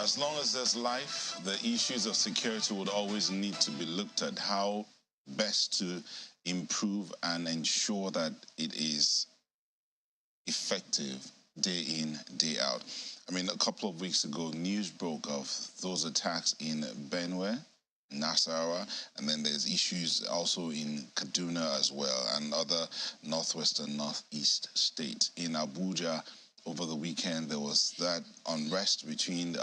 As long as there's life, the issues of security would always need to be looked at. How best to improve and ensure that it is effective day in, day out. I mean, a couple of weeks ago, news broke of those attacks in Benue, Nasarawa, and then there's issues also in Kaduna as well, and other northwestern, northeast states. In Abuja, over the weekend, there was that unrest between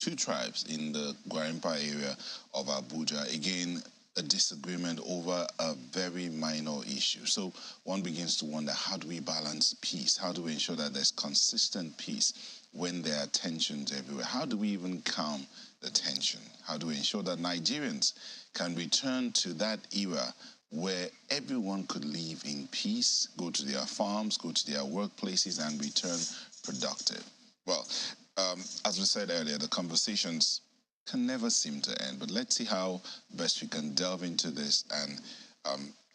two tribes in the Gwarimpa area of Abuja. Again, a disagreement over a very minor issue. So one begins to wonder, how do we balance peace? How do we ensure that there's consistent peace when there are tensions everywhere? How do we even calm the tension? How do we ensure that Nigerians can return to that era where everyone could live in peace, go to their farms, go to their workplaces, and return productive? Well, as we said earlier, the conversations can never seem to end, but let's see how best we can delve into this and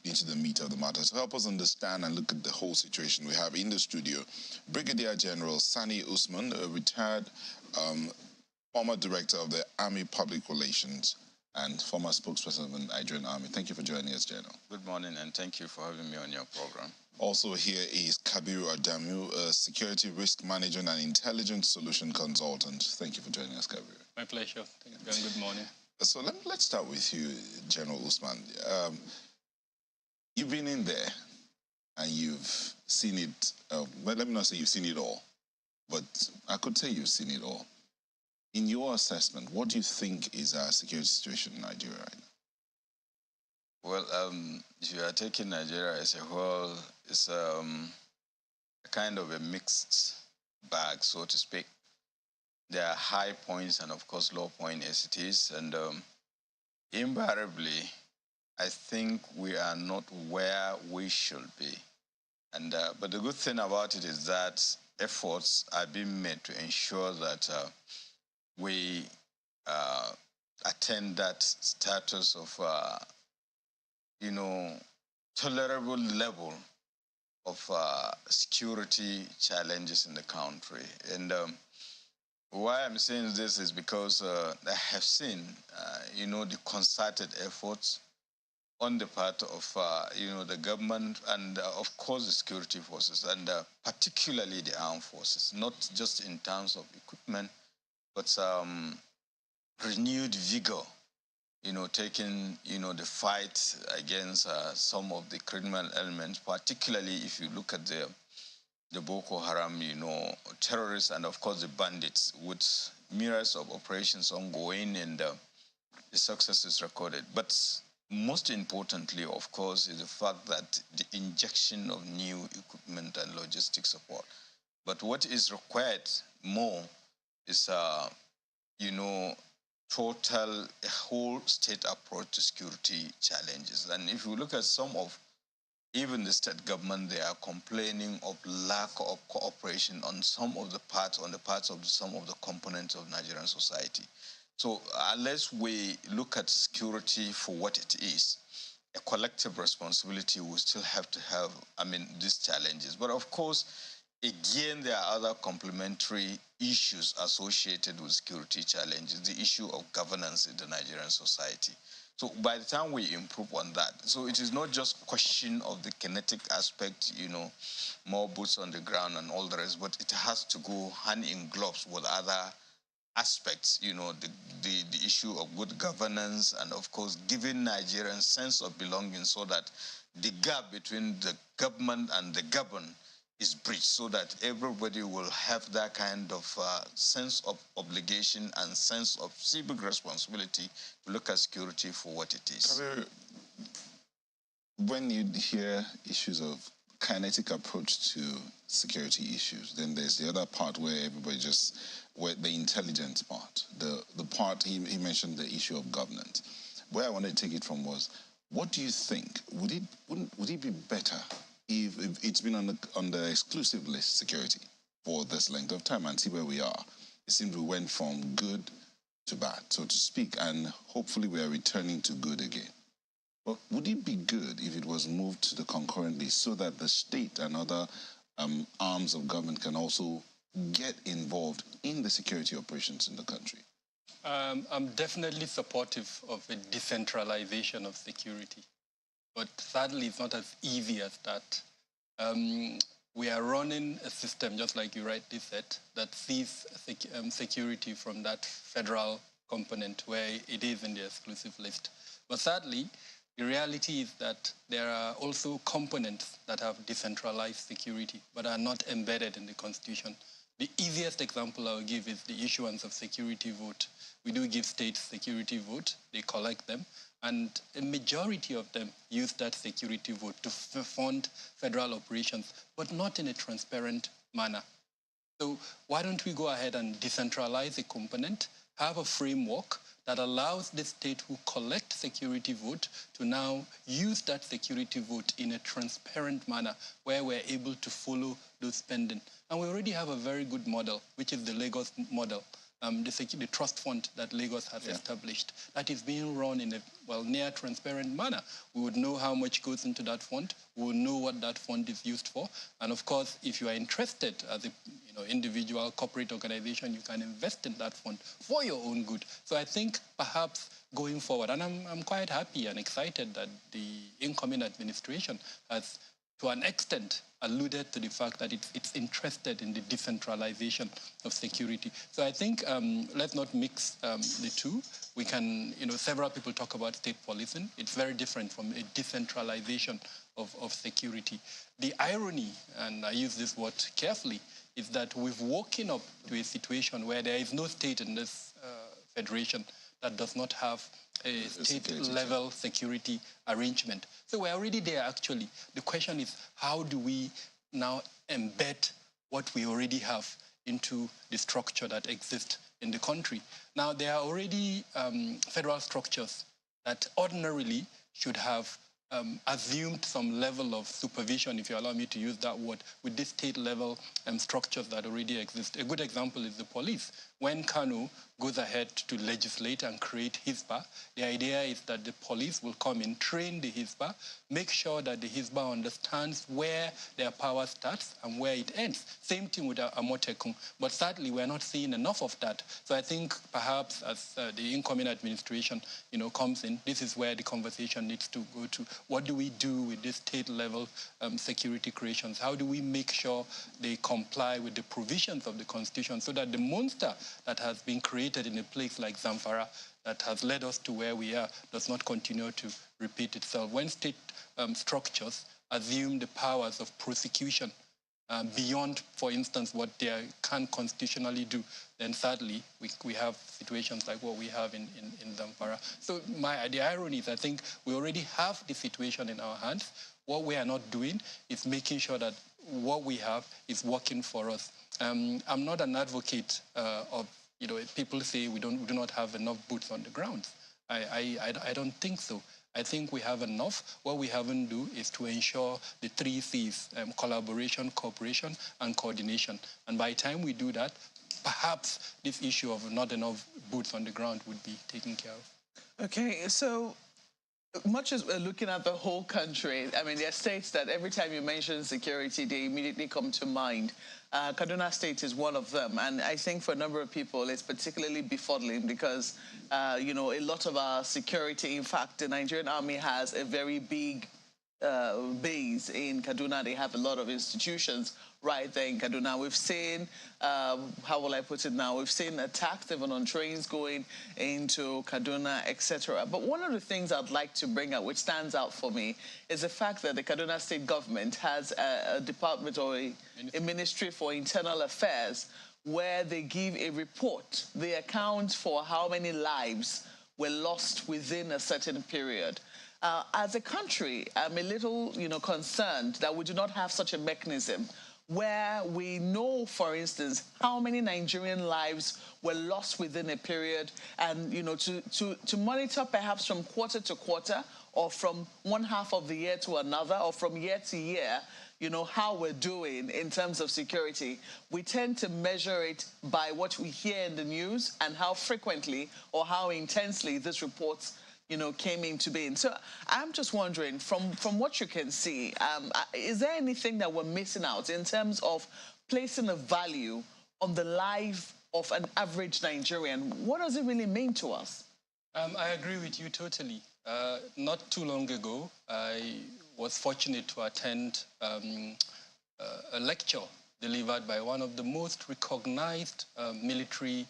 into the meat of the matter. To help us understand and look at the whole situation, we have in the studio Brigadier General Sani Usman, a retired former director of the Army Public Relations and former spokesperson of the Nigerian Army. Thank you for joining us, General. Good morning, and thank you for having me on your program. Also here is Kabiru Adamu, a security risk management and intelligence solution consultant. Thank you for joining us, Kabiru. My pleasure. Thank you, and good morning. So let's start with you, General Usman. You've been in there and you've seen it. Well, let me not say you've seen it all, but I could say you've seen it all. In your assessment, what do you think is our security situation in Nigeria right now? Well, if you are taking Nigeria as a whole, it's a kind of a mixed bag, so to speak. There are high points and, of course, low points as it is. And invariably, I think we are not where we should be. And but the good thing about it is that efforts are being made to ensure that we attain that status of, tolerable level of security challenges in the country. And why I'm saying this is because I have seen, the concerted efforts on the part of, the government and, of course, the security forces, and particularly the armed forces, not just in terms of equipment, but renewed vigor, taking, the fight against some of the criminal elements, particularly if you look at the Boko Haram, terrorists, and of course the bandits, with myriads of operations ongoing, and the success is recorded. But most importantly, of course, is the fact that the injection of new equipment and logistic support. But what is required more is, total, a whole state approach to security challenges. And if you look at some of even the state government, they are complaining of lack of cooperation on some of the parts, some of the components of Nigerian society. So unless we look at security for what it is, a collective responsibility, we still have to have, these challenges. But of course, again, there are other complementary issues associated with security challenges, the issue of governance in the Nigerian society. So by the time we improve on that, so it is not just question of the kinetic aspect, more boots on the ground and all the rest, but it has to go hand in gloves with other aspects, the issue of good governance, and of course giving Nigerians sense of belonging, so that the gap between the government and the governed is bridged, so that everybody will have that kind of sense of obligation and sense of civic responsibility to look at security for what it is. When you hear issues of kinetic approach to security issues, then there's the other part where everybody where the intelligence part, the part he mentioned, the issue of governance. Where I wanted to take it from was, what do you think? Would it be better if it's been on the exclusive list, security, for this length of time, and see where we are? It seems we went from good to bad, so to speak, and hopefully we are returning to good again. But would it be good if it was moved to the concurrent list, so that the state and other arms of government can also get involved in the security operations in the country? I'm definitely supportive of a decentralization of security, but sadly it's not as easy as that. We are running a system, just like you rightly said, that sees security from that federal component where it is in the exclusive list. But sadly, the reality is that there are also components that have decentralized security but are not embedded in the Constitution. The easiest example I'll give is the issuance of security vote. We do give states security vote, they collect them, and a majority of them use that security vote to fund federal operations, but not in a transparent manner. So why don't we go ahead and decentralize a component, have a framework that allows the state who collect security vote to now use that security vote in a transparent manner where we're able to follow those spending. And we already have a very good model, which is the Lagos model. The trust fund that Lagos has established, that is being run in a near transparent manner. We would know how much goes into that fund. We would know what that fund is used for. And of course, if you are interested as a individual corporate organization, you can invest in that fund for your own good. So I think perhaps going forward, and I'm quite happy and excited that the incoming administration has, to an extent, alluded to the fact that it's interested in the decentralization of security. So I think let's not mix the two. We can, several people talk about state policing. It's very different from a decentralization of security. The irony, and I use this word carefully, is that we've woken up to a situation where there is no state in this federation that does not have a state-level security arrangement. So we're already there, actually. The question is, how do we now embed what we already have into the structure that exists in the country? Now, there are already federal structures that ordinarily should have assumed some level of supervision, if you allow me to use that word, with these state-level structures that already exist. A good example is the police. When Kanu goes ahead to legislate and create HISBA, the idea is that the police will come in, train the HISBA, make sure that the HISBA understands where their power starts and where it ends. Same thing with Amotekun. But sadly, we're not seeing enough of that. So I think perhaps as the incoming administration comes in, this is where the conversation needs to go to. What do we do with these state-level security creations? How do we make sure they comply with the provisions of the Constitution so that the monster that has been created in a place like Zamfara that has led us to where we are does not continue to repeat itself? When state structures assume the powers of prosecution beyond, for instance, what they can constitutionally do, then sadly, we have situations like what we have in Zamfara. So the irony is I think we already have the situation in our hands. What we are not doing is making sure that what we have is working for us. I'm not an advocate of, people say we do not have enough boots on the ground. I don't think so. I think we have enough. What we haven't do is to ensure the 3 C's, collaboration, cooperation, and coordination. And by the time we do that, perhaps this issue of not enough boots on the ground would be taken care of. Okay, so much as we're looking at the whole country, I mean, there are states that every time you mention security, they immediately come to mind. Kaduna State is one of them. And I think for a number of people, it's particularly befuddling because, a lot of our security, in fact, the Nigerian Army has a very big base in Kaduna. They have a lot of institutions right there in Kaduna. We've seen, how will I put it now? We've seen attacks even on trains going into Kaduna, etc. But one of the things I'd like to bring up, which stands out for me, is the fact that the Kaduna State government has a department or a ministry for internal affairs where they give a report. They account for how many lives were lost within a certain period. As a country, I'm a little, concerned that we do not have such a mechanism where we know, for instance, how many Nigerian lives were lost within a period and, to monitor perhaps from quarter to quarter or from one half of the year to another or from year to year, how we're doing in terms of security. We tend to measure it by what we hear in the news and how frequently or how intensely these reports came into being. So I'm just wondering, from what you can see, is there anything that we're missing out in terms of placing a value on the life of an average Nigerian? What does it really mean to us? I agree with you totally. Not too long ago, I was fortunate to attend a lecture delivered by one of the most recognized military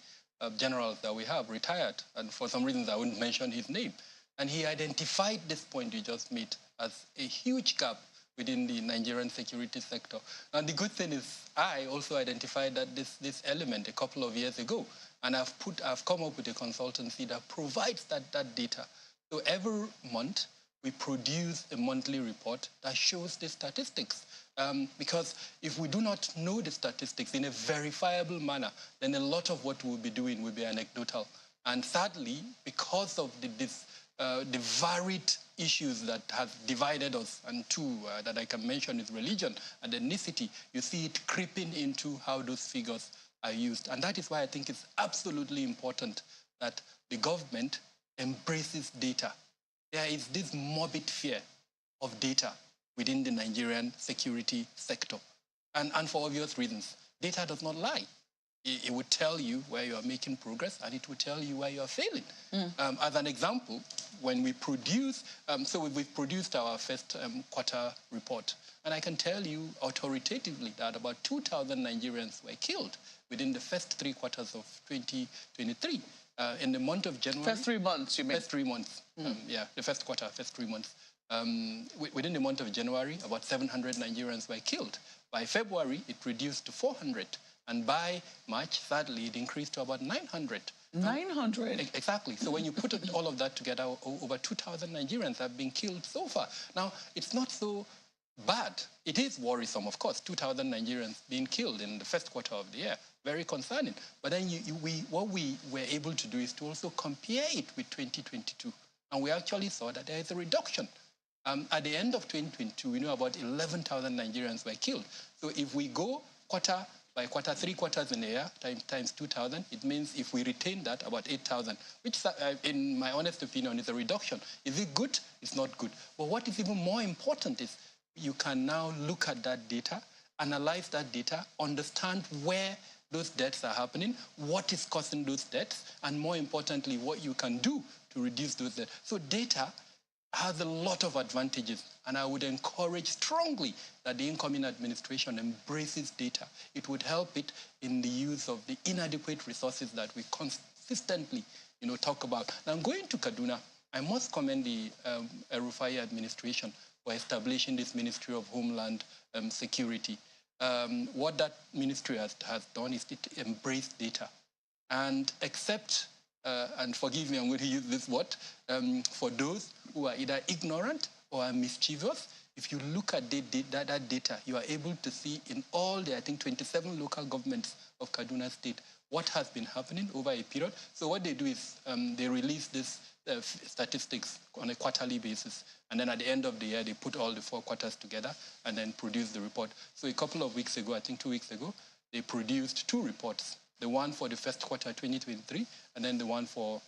generals that we have, retired. And for some reasons, I wouldn't mention his name. And he identified this point you just made as a huge gap within the Nigerian security sector. And the good thing is I also identified that this element a couple of years ago. And I've come up with a consultancy that provides that data. So every month, we produce a monthly report that shows the statistics. Because if we do not know the statistics in a verifiable manner, then a lot of what we'll be doing will be anecdotal. And sadly, because of the varied issues that have divided us, and two that I can mention is religion and ethnicity, you see it creeping into how those figures are used. And that is why I think it's absolutely important that the government embraces data. There is this morbid fear of data within the Nigerian security sector. And for obvious reasons, data does not lie. It would tell you where you are making progress, and it would tell you where you are failing. As an example, when we produce, so we've produced our first quarter report, and I can tell you authoritatively that about 2,000 Nigerians were killed within the first 3 quarters of 2023. In the month of January... First 3 months, you mean? First 3 months, yeah, the first quarter, first 3 months. Within the month of January, about 700 Nigerians were killed. By February, it reduced to 400. And by March, sadly, it increased to about 900. 900? Exactly. So when you put all of that together, over 2,000 Nigerians have been killed so far. Now, it's not so bad. It is worrisome, of course, 2,000 Nigerians being killed in the first quarter of the year. Very concerning. But then what we were able to do is to also compare it with 2022. And we actually saw that there is a reduction. At the end of 2022, we know about 11,000 Nigerians were killed. So if we go quarter by quarter, 3 quarters in a year, times 2,000, it means if we retain that, about 8,000, which, in my honest opinion, is a reduction. Is it good? It's not good. But what is even more important is you can now look at that data, analyze that data, understand where those deaths are happening, what is causing those deaths, and more importantly, what you can do to reduce those deaths. So data has a lot of advantages, and I would encourage strongly that the incoming administration embraces data. It would help it in the use of the inadequate resources that we consistently, talk about. Now, going to Kaduna, I must commend the El-Rufai administration for establishing this Ministry of Homeland Security. What that ministry has done is it embraced data and accept, and forgive me, I'm going to use this word, for those who are either ignorant or are mischievous. If you look at that data, you are able to see in all the, I think, 27 local governments of Kaduna State what has been happening over a period. So what they do is they release this statistics on a quarterly basis. And then at the end of the year, they put all the 4 quarters together and then produce the report. So a couple of weeks ago, I think 2 weeks ago, they produced 2 reports. The one for the first quarter 2023, and then the one for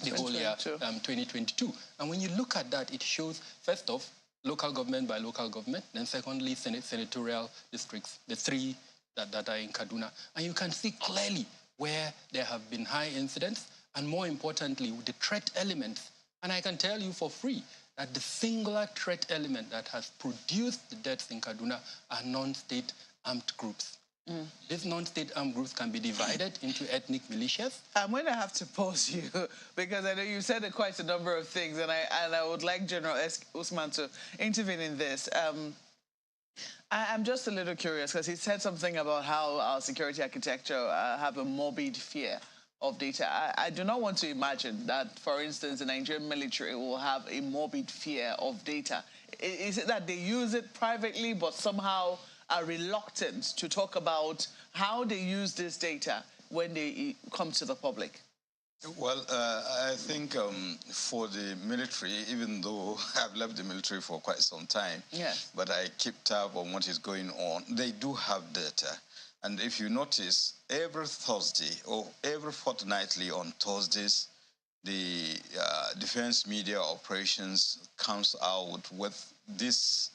the whole year 2022. And when you look at that, it shows, first off, local government by local government, then secondly, senatorial districts, the 3 that are in Kaduna. And you can see clearly where there have been high incidents, and more importantly, the threat elements. And I can tell you for free that the singular threat element that has produced the deaths in Kaduna are non-state armed groups. These non-state armed groups can be divided into ethnic militias. I'm going to have to pause you because I know you said quite a number of things, and I would like General Usman to intervene in this. I'm just a little curious because he said something about how our security architecture have a morbid fear of data. I do not want to imagine that, for instance, the Nigerian military will have a morbid fear of data. Is it that they use it privately but somehow are reluctant to talk about how they use this data when they come to the public? Well, I think for the military, even though I've left the military for quite some time, but I keep tab on what is going on, they do have data. And if you notice, every Thursday or every fortnightly on Thursdays, the Defense Media Operations comes out with this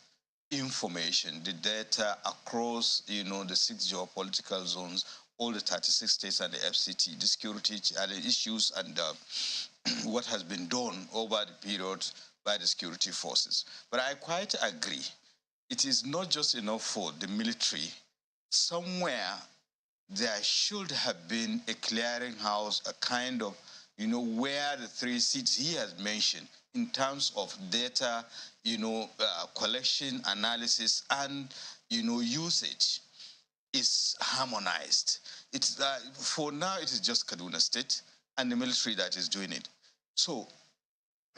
information, the data across, the 6 geopolitical zones, all the 36 states and the FCT, the security issues and what has been done over the period by the security forces. But I quite agree. It is not just enough for the military. Somewhere there should have been a clearinghouse, a kind of, where the 3 seats he has mentioned in terms of data, collection, analysis, and, usage is harmonized. It's for now, it is just Kaduna State and the military that is doing it. So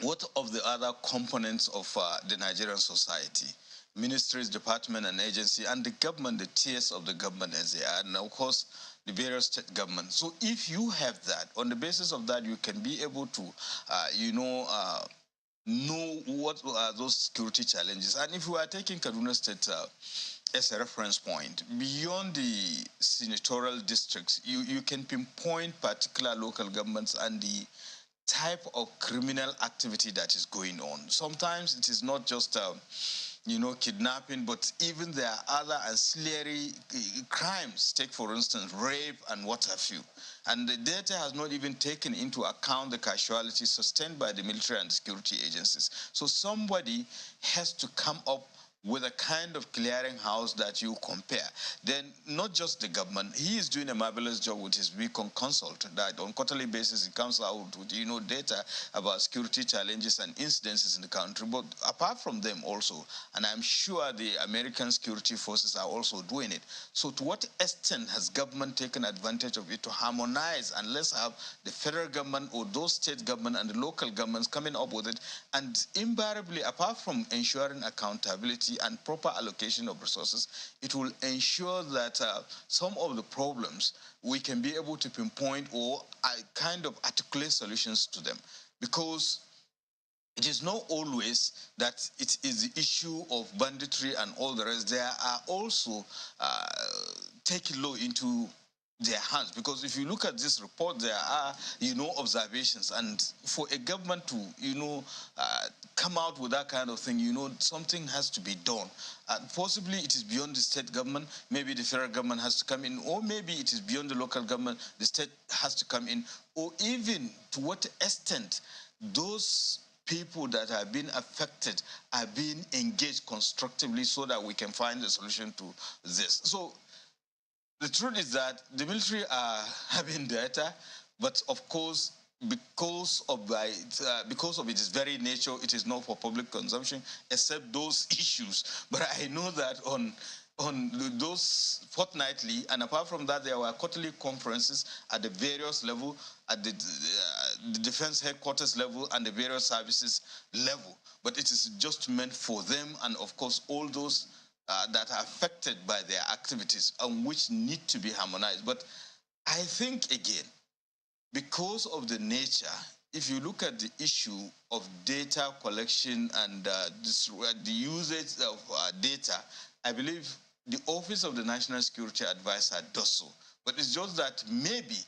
what of the other components of the Nigerian society? Ministries, department, and agency, and the government, the tiers of the government as they are, and of course, the various state governments. So if you have that, on the basis of that, you can be able to, know what are those security challenges. And if we are taking Kaduna State as a reference point, beyond the senatorial districts, you can pinpoint particular local governments and the type of criminal activity that is going on. Sometimes it is not just kidnapping, but even there are other ancillary crimes. Take, for instance, rape and what have you. And the data has not even taken into account the casualties sustained by the military and security agencies. So somebody has to come up with a kind of clearinghouse that you compare. Then not just the government, he is doing a marvelous job with his Beacon Consult that on quarterly basis he comes out with data about security challenges and incidences in the country. But apart from them also, and I'm sure the American security forces are also doing it. So to what extent has government taken advantage of it to harmonize, and let's have the federal government or those state government and the local governments coming up with it, and invariably, apart from ensuring accountability and proper allocation of resources, it will ensure that some of the problems we can be able to pinpoint or kind of articulate solutions to them. Because it is not always that it is the issue of banditry and all the rest. There are also taking law into their hands, because if you look at this report, there are observations, and for a government to come out with that kind of thing, something has to be done. Possibly it is beyond the state government. Maybe the federal government has to come in, or maybe it is beyond the local government. The state has to come in, or even to what extent those people that have been affected are being engaged constructively so that we can find a solution to this. So the truth is that the military are having data, but of course, because of its very nature, it is not for public consumption, except those issues. But I know that on those fortnightly, and apart from that, there were quarterly conferences at the various level, at the defense headquarters level and the various services level. But it is just meant for them, and of course, all those that are affected by their activities and which need to be harmonized. But I think, again, because of the nature, if you look at the issue of data collection and the usage of data, I believe the Office of the National Security Advisor does so. But it's just that maybe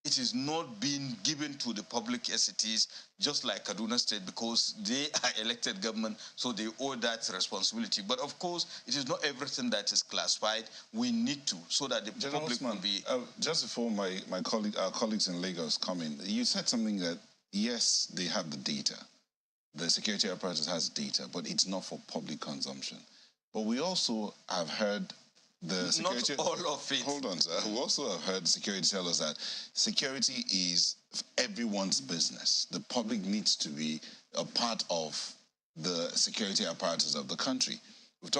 it is not being given to the public as it is, just like Kaduna State, because they are elected government, so they owe that responsibility. But of course, it is not everything that is classified. We need to, so that the General public Osman, will be... just before our colleagues in Lagos come in, you said something that, yes, they have the data. The security apparatus has data, but it's not for public consumption. But we also have heard the security... Not all of it. Hold on, sir. We also have heard the security tell us that security is everyone's business. The public needs to be a part of the security apparatus of the country. We've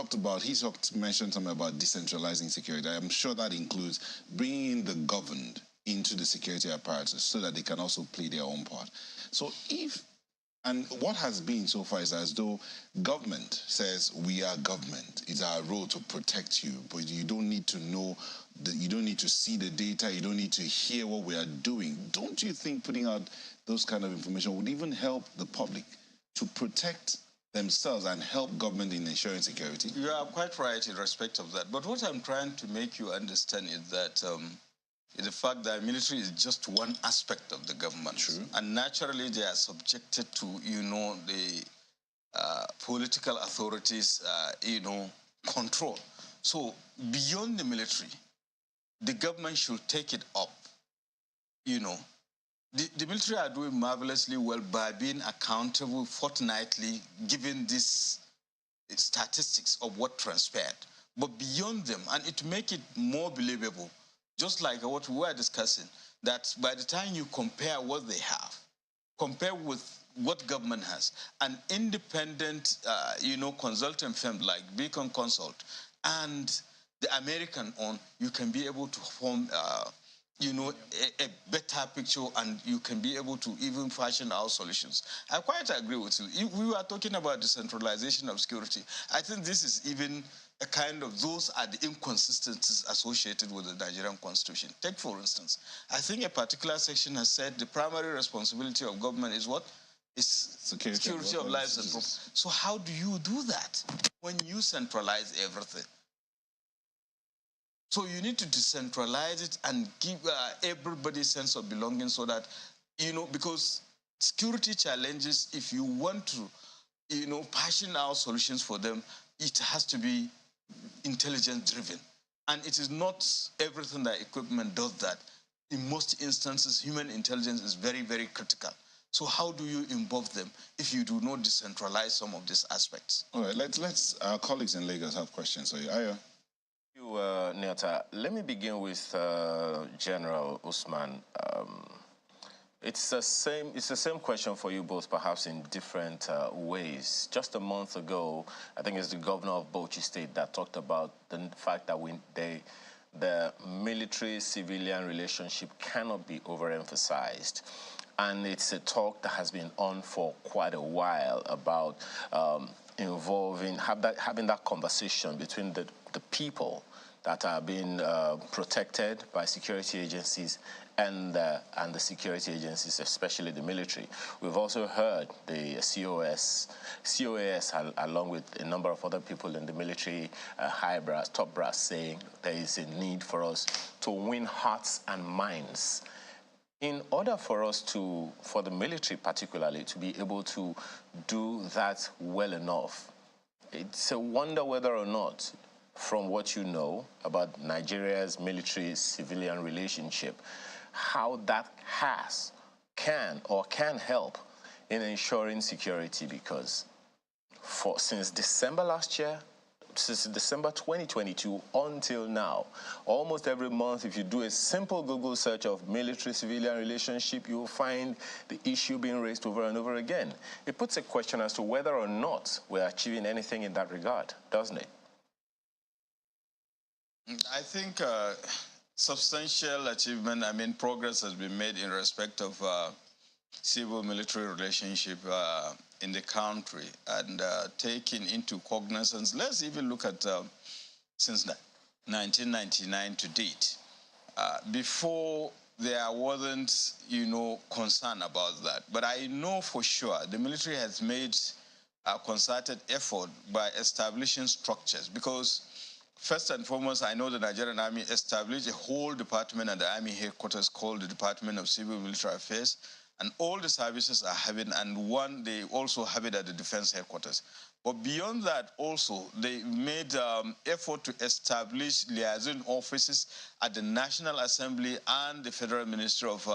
mentioned something about decentralizing security. I'm sure that includes bringing in the governed into the security apparatus so that they can also play their own part. So and what has been so far is as though government says we are government. It's our role to protect you, but you don't need to know, you don't need to see the data, you don't need to hear what we are doing. Don't you think putting out those kind of information would even help the public to protect themselves and help government in ensuring security? You are quite right in respect of that. But what I'm trying to make you understand is that the fact that military is just one aspect of the government. True. And naturally they are subjected to, the political authorities, control. So beyond the military, the government should take it up. You know, the military are doing marvelously well by being accountable fortnightly, given these statistics of what transpired. But beyond them, and it make it more believable, just like what we were discussing, that by the time you compare what they have, compare with what government has, an independent, consultant firm like Beacon Consult and the American one, you can be able to form, a better picture, and you can be able to even fashion our solutions. I quite agree with you. If we were talking about decentralization of security, I think this is even a kind of, those are the inconsistencies associated with the Nigerian constitution. Take, for instance, I think a particular section has said the primary responsibility of government is what? Is security of lives and property. So how do you do that when you centralize everything? So you need to decentralize it and give everybody a sense of belonging, so that, because security challenges, if you want to, passion out solutions for them, it has to be intelligence driven. And it is not everything that equipment does that. In most instances, human intelligence is very, very critical. So how do you involve them if you do not decentralize some of these aspects? All right, let's our colleagues in Lagos have questions. So, Ayo. Nyota, let me begin with General Usman. It's the same question for you both, perhaps in different ways. Just a month ago, I think it's the governor of Bauchi State that talked about the fact that the military-civilian relationship cannot be overemphasized. And it's a talk that has been on for quite a while about having that conversation between the people that are being protected by security agencies and the security agencies, especially the military. We've also heard the COS, along with a number of other people in the military, top brass, saying there is a need for us to win hearts and minds. In order for the military particularly, to be able to do that well enough, it's a wonder whether or not, from what you know about Nigeria's military-civilian relationship, how that can help in ensuring security, because since December last year, since December 2022 until now, almost every month, if you do a simple Google search of military-civilian relationship, you will find the issue being raised over and over again. It puts a question as to whether or not we're achieving anything in that regard, doesn't it? I think substantial achievement, progress has been made in respect of civil-military relationship in the country, and taking into cognizance, let's even look at since 1999 to date. Before, there wasn't, concern about that. But I know for sure the military has made a concerted effort by establishing structures, because first and foremost, I know the Nigerian Army established a whole department at the Army headquarters called the Department of Civil Military Affairs, and all the services are having, and they also have it at the Defense Headquarters. But beyond that, also, they made effort to establish liaison offices at the National Assembly and the Federal Ministry of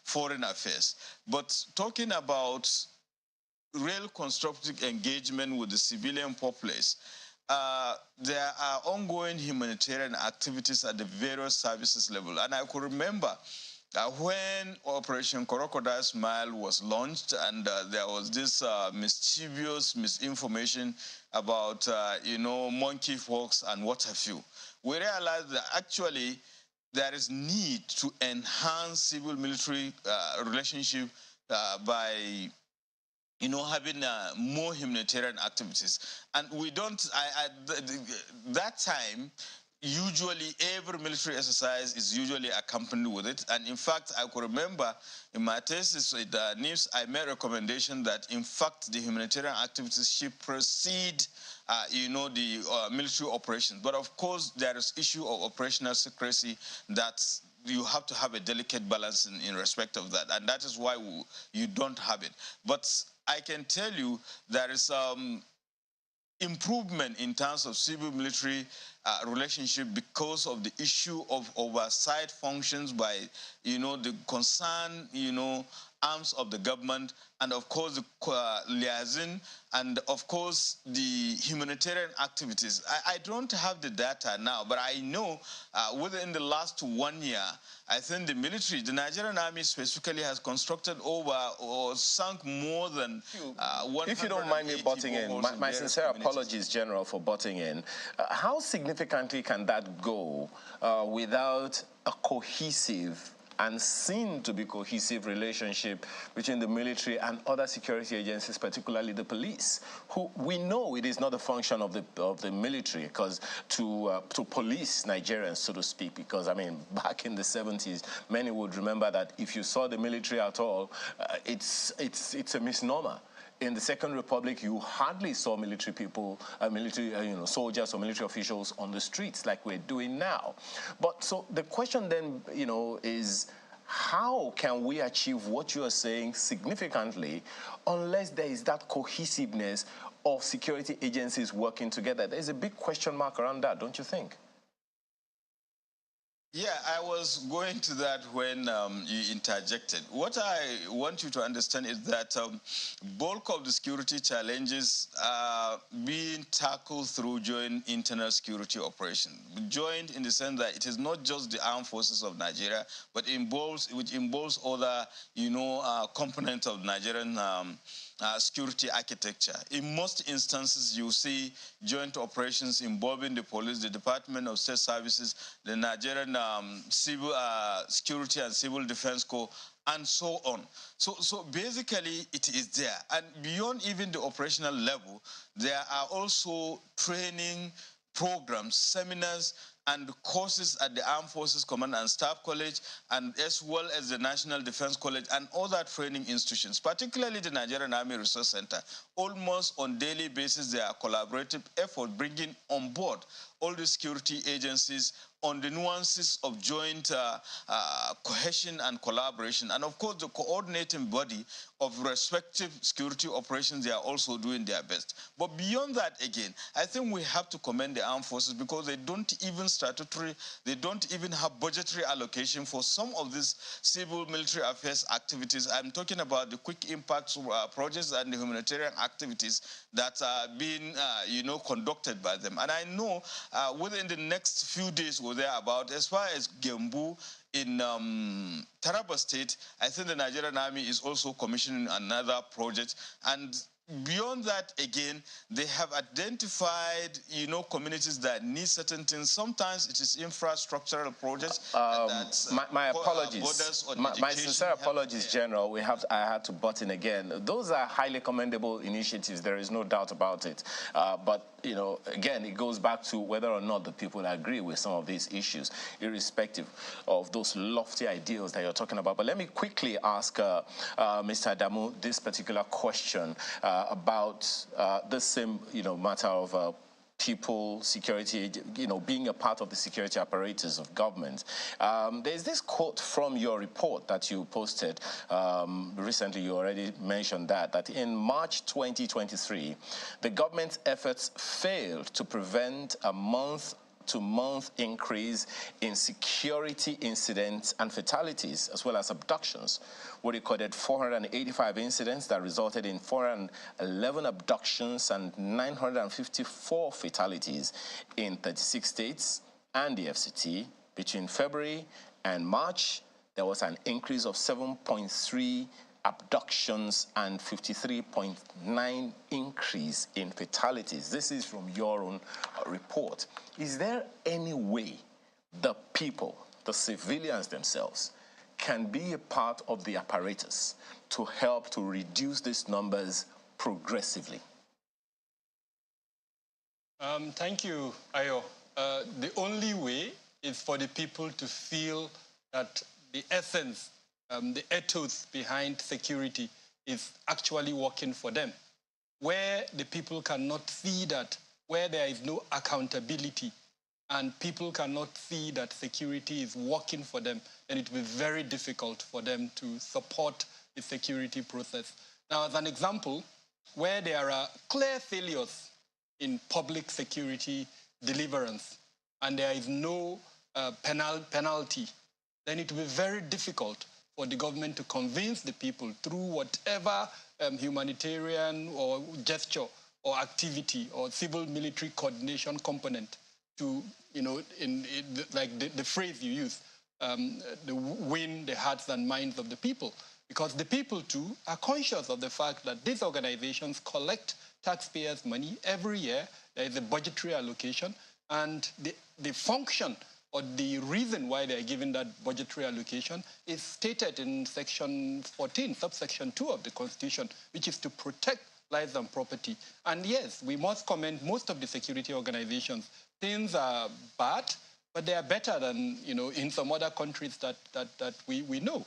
Foreign Affairs. But talking about real constructive engagement with the civilian populace, there are ongoing humanitarian activities at the various services level. And I could remember when Operation Crocodile Smile was launched, and there was this mischievous misinformation about, monkeypox and what have you, we realized that actually there is need to enhance civil-military relationship by having more humanitarian activities. And we don't, that time, usually every military exercise is usually accompanied with it. And in fact, I could remember in my thesis with NIPS, I made a recommendation that in fact the humanitarian activities should precede the military operations. But of course, there is issue of operational secrecy that you have to have a delicate balance in respect of that. And that is why you don't have it. But I can tell you there is improvement in terms of civil-military relationship because of the issue of oversight functions by, the concerned, arms of the government, and of course the liaison, and of course the humanitarian activities. I don't have the data now, but I know within the last 1 year, I think the military, the Nigerian army specifically, has constructed over or sunk more than 100. If you don't mind me butting in, my sincere apologies, General, for butting in. How significantly can that go without a cohesive and seen to be cohesive relationship between the military and other security agencies, particularly the police, who we know it is not a function of the military, because to police Nigerians, so to speak, because I mean back in the 70s, many would remember that if you saw the military at all, it's a misnomer. In the Second Republic, you hardly saw military people, soldiers or military officials on the streets like we're doing now. But so the question then, is how can we achieve what you are saying significantly unless there is that cohesiveness of security agencies working together? There's a big question mark around that, don't you think? Yeah, I was going to that when you interjected. What I want you to understand is that bulk of the security challenges are being tackled through joint internal security operation. Joint in the sense that it is not just the armed forces of Nigeria, but which involves other, components of Nigerian security architecture. In most instances, you see joint operations involving the police, the Department of State Services, the Nigerian Civil Security and Civil Defense Corps, and so on. So basically, it is there. And beyond even the operational level, there are also training programs, seminars, and courses at the Armed Forces Command and Staff College, and as well as the National Defense College and other training institutions, particularly the Nigerian Army Resource Center. Almost on daily basis, there are collaborative efforts bringing on board all the security agencies on the nuances of joint cohesion and collaboration. And of course, the coordinating body of respective security operations, they are also doing their best. But beyond that, again, I think we have to commend the armed forces because they don't even they don't even have budgetary allocation for some of these civil military affairs activities. I'm talking about the quick impact projects and the humanitarian activities that are being, conducted by them. And I know within the next few days or thereabout, as far as Gembu in Taraba State, I think the Nigerian Army is also commissioning another project. And beyond that, again, they have identified, communities that need certain things. Sometimes it is infrastructural projects. My apologies. My sincere apologies, General. I had to butt in again. Those are highly commendable initiatives. There is no doubt about it. But again, it goes back to whether or not the people agree with some of these issues, irrespective of those lofty ideals that you're talking about. But let me quickly ask Mr. Adamu this particular question about the same, matter of people, security, being a part of the security apparatus of government. There's this quote from your report that you posted recently. You already mentioned that in March 2023, the government's efforts failed to prevent a month-to-month increase in security incidents and fatalities, as well as abductions. We recorded 485 incidents that resulted in 411 abductions and 954 fatalities in 36 states and the FCT. Between February and March, there was an increase of 7.3 abductions and 53.9 increase in fatalities. This is from your own report. Is there any way the people, the civilians themselves, can be a part of the apparatus to help to reduce these numbers progressively? Thank you, Ayo. The only way is for the people to feel that the essence, the ethos behind security is actually working for them. Where the people cannot see that, where there is no accountability, and people cannot see that security is working for them, then it will be very difficult for them to support the security process. Now, as an example, where there are clear failures in public security deliverance, and there is no penalty, then it will be very difficult for the government to convince the people through whatever humanitarian or gesture or activity or civil military coordination component to, like the phrase you use, win the hearts and minds of the people. Because the people, too, are conscious of the fact that these organizations collect taxpayers' money every year. There is a budgetary allocation, and the function or the reason why they are given that budgetary allocation is stated in Section 14, subsection 2 of the Constitution, which is to protect lives and property. And yes, we must commend most of the security organizations. Things are bad, but they are better than, in some other countries that we know.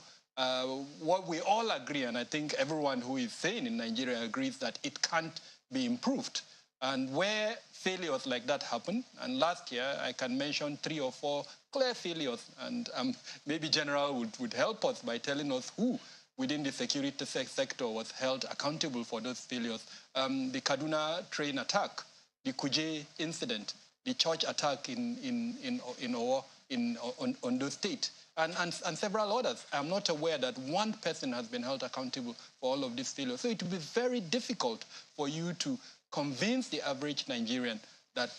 What we all agree, and I think everyone who is sane in Nigeria agrees, that it can't be improved. And where failures like that happen, and last year I can mention 3 or 4 clear failures, and maybe General would help us by telling us who within the security sector was held accountable for those failures. The Kaduna train attack, the Kuje incident, the church attack in Ondo State, and several others. I'm not aware that one person has been held accountable for all of these failures. So it will be very difficult for you to convince the average Nigerian that,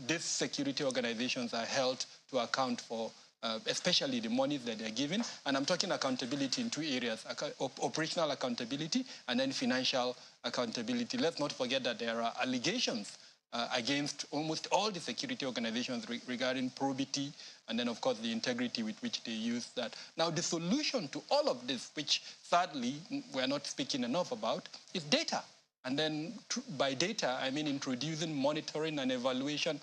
these security organizations are held to account for especially the monies that they're given. And I'm talking accountability in 2 areas, operational accountability and then financial accountability. Let's not forget that there are allegations against almost all the security organizations regarding probity and then, of course, the integrity with which they use that. Now, the solution to all of this, which sadly we're not speaking enough about, is data. And then by data, I mean introducing monitoring and evaluation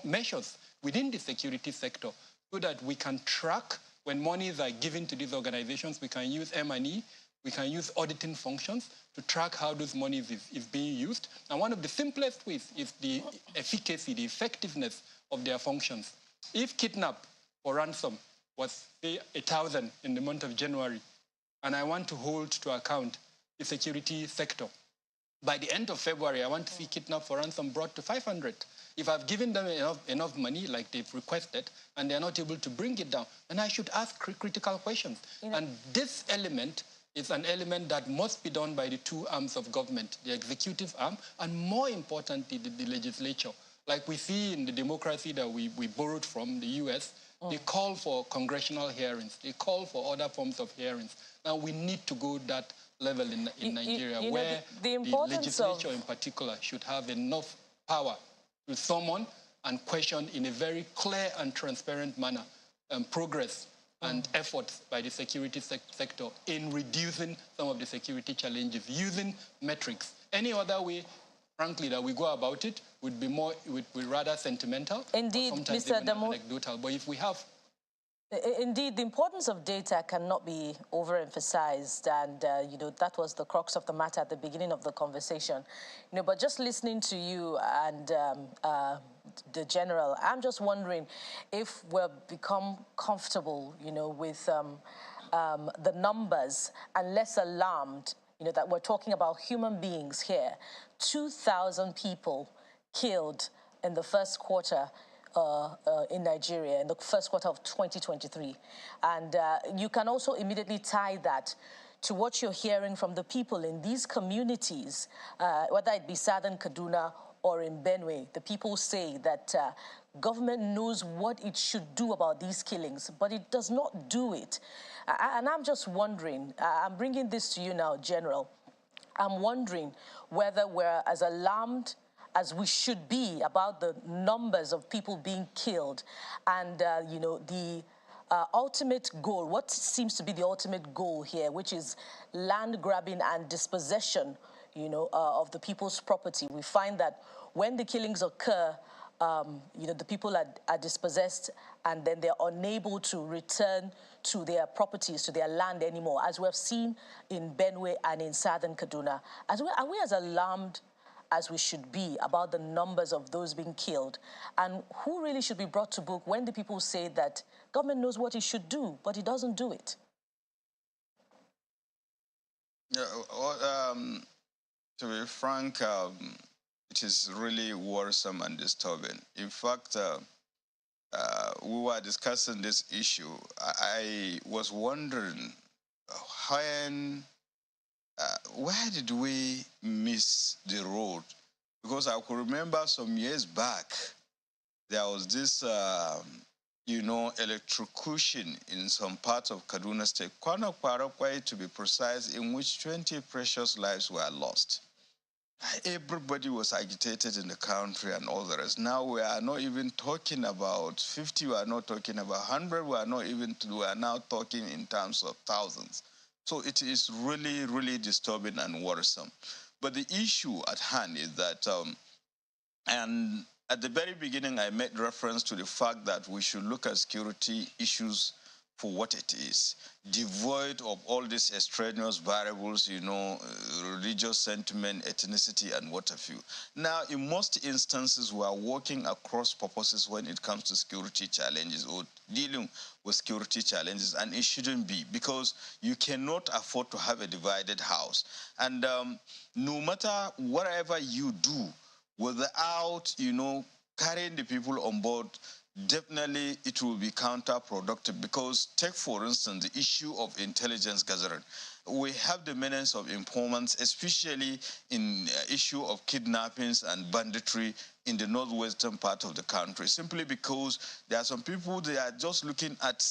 measures within the security sector so that we can track when monies are given to these organizations. We can use M&E, we can use auditing functions to track how those monies is being used. And one of the simplest ways is the efficacy, the effectiveness of their functions. If kidnap or ransom was, say, 1,000 in the month of January, and I want to hold to account the security sector, by the end of February, I want to see kidnap for ransom brought to 500. If I've given them enough money, like they've requested, and they're not able to bring it down, then I should ask critical questions. And this element is an element that must be done by the 2 arms of government, the executive arm, and more importantly, the legislature. Like we see in the democracy that we borrowed from the US, they call for congressional hearings. They call for other forms of hearings. Now we need to go that level in Nigeria, where the legislature in particular should have enough power to summon and question in a very clear and transparent manner progress and efforts by the security sector in reducing some of the security challenges using metrics. Any other way, frankly, that we go about it would be rather sentimental. Indeed, sometimes Mr. even anecdotal. But if we have... Indeed, the importance of data cannot be overemphasized, and that was the crux of the matter at the beginning of the conversation. But just listening to you and the General, I'm just wondering if we've become comfortable, with the numbers and less alarmed, that we're talking about human beings here. 2,000 people killed in the first quarter in Nigeria in the first quarter of 2023. And you can also immediately tie that to what you're hearing from the people in these communities, whether it be Southern Kaduna or in Benue. The people say that government knows what it should do about these killings, but it does not do it. And I'm just wondering, I'm bringing this to you now, General. I'm wondering whether we're as alarmed as we should be about the numbers of people being killed and, the ultimate goal, what seems to be the ultimate goal here, which is land grabbing and dispossession, of the people's property. We find that when the killings occur, the people are dispossessed and then they're unable to return to their properties, to their land anymore, as we have seen in Benue and in Southern Kaduna. Are we as alarmed as we should be about the numbers of those being killed? And who really should be brought to book when the people say that government knows what it should do, but it doesn't do it? Yeah, to be frank, It is really worrisome and disturbing. In fact, we were discussing this issue. I was wondering when, where did we miss the road? Because I could remember some years back, there was this, electrocution in some parts of Kaduna State, Kwanak Parakwai to be precise, in which 20 precious lives were lost. Everybody was agitated in the country and all the rest. Now we are not even talking about 50, we are not talking about 100, we are now talking in terms of thousands. So it is really, really disturbing and worrisome. But the issue at hand is that, and at the very beginning, I made reference to the fact that we should look at security issues for what it is, devoid of all these extraneous variables, religious sentiment, ethnicity, and what have you. Now, in most instances, we are working across purposes when it comes to security challenges or dealing with security challenges, and it shouldn't be, because you cannot afford to have a divided house. And no matter whatever you do, without, carrying the people on board, definitely it will be counterproductive. Because take, for instance, the issue of intelligence gathering. We have the menace of informants, especially in issue of kidnappings and banditry in the northwestern part of the country, simply because there are some people, they are just looking at,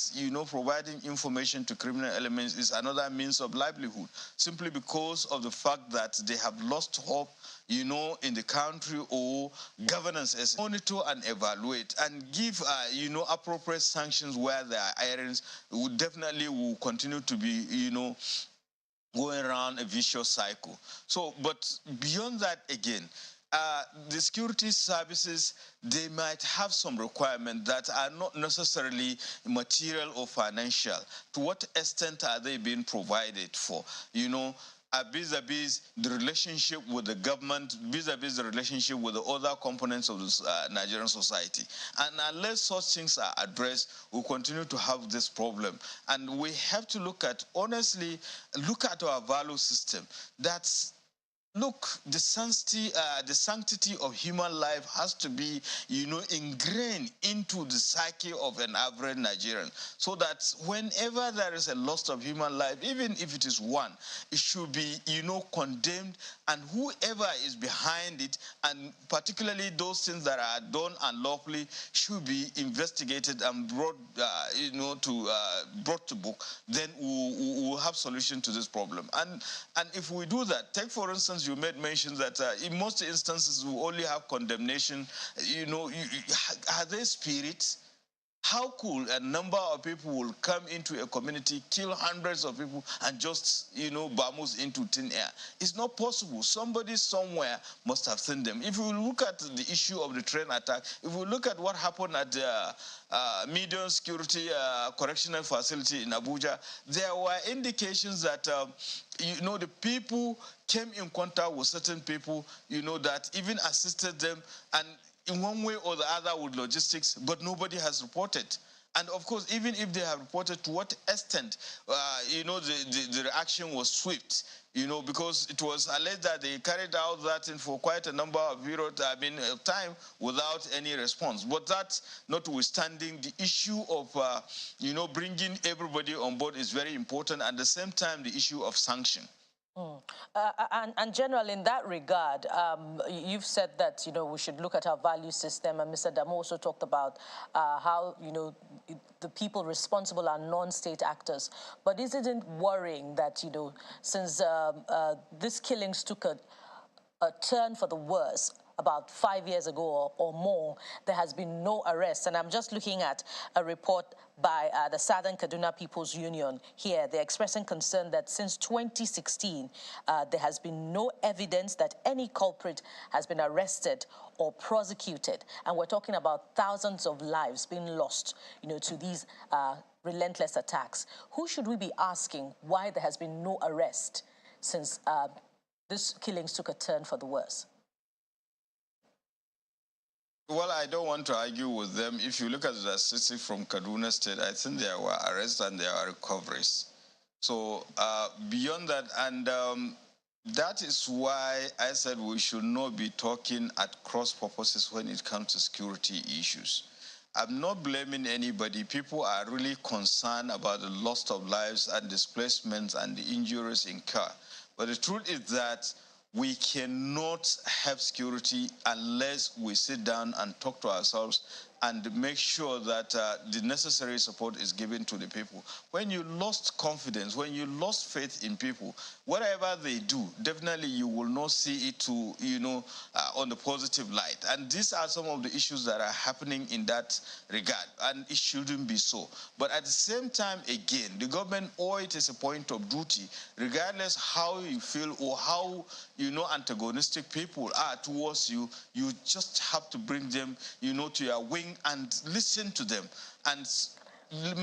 providing information to criminal elements is another means of livelihood, simply because of the fact that they have lost hope, in the country, or governance as monitor and evaluate and give, appropriate sanctions where there are errors. We definitely will continue to be, going around a vicious cycle. So, but beyond that, again, the security services, they might have some requirements that are not necessarily material or financial. To what extent are they being provided for? Vis-a-vis the relationship with the government, vis-a-vis the relationship with the other components of the Nigerian society. And unless such things are addressed, we'll continue to have this problem. And we have to honestly look at our value system. That's, look, the sanctity of human life has to be, ingrained into the psyche of an average Nigerian, so that whenever there is a loss of human life, even if it is one, it should be, condemned, and whoever is behind it, and particularly those things that are done unlawfully, should be investigated and brought, brought to book. Then we'll have solution to this problem. And if we do that, take for instance, you made mention that in most instances we only have condemnation. Are they spirits? How could a number of people will come into a community, kill hundreds of people, and just, vamoose into thin air? It's not possible. Somebody somewhere must have seen them. If we look at the issue of the train attack, if we look at what happened at the medium security correctional facility in Abuja, there were indications that, the people came in contact with certain people, that even assisted them, and in one way or the other with logistics, but nobody has reported. And of course, even if they have reported, to what extent, the reaction was swift, because it was alleged that they carried out that for quite a number of time without any response. But that notwithstanding, the issue of, bringing everybody on board is very important. At the same time, the issue of sanction. And General, in that regard, you've said that, we should look at our value system, and Mr. Damo also talked about how, the people responsible are non-state actors. But isn't it worrying that, since these killings took a turn for the worse about 5 years ago or more, there has been no arrest? And I'm just looking at a report by the Southern Kaduna People's Union here. They're expressing concern that since 2016, there has been no evidence that any culprit has been arrested or prosecuted. And we're talking about thousands of lives being lost, to these relentless attacks. Who should we be asking why there has been no arrest since these killings took a turn for the worse? Well, I don't want to argue with them. If you look at the statistics from Kaduna State, I think there were arrests and there were recoveries. So beyond that, and That is why I said we should not be talking at cross purposes when it comes to security issues. I'm not blaming anybody. People are really concerned about the loss of lives and displacements and the injuries incurred. But the truth is that we cannot have security unless we sit down and talk to ourselves and make sure that the necessary support is given to the people. When you lost confidence, when you lost faith in people, whatever they do, definitely you will not see it to, on the positive light. And these are some of the issues that are happening in that regard, and it shouldn't be so. But at the same time, again, the government, or it is a point of duty, regardless how you feel or how, antagonistic people are towards you, you just have to bring them, to your wing and listen to them and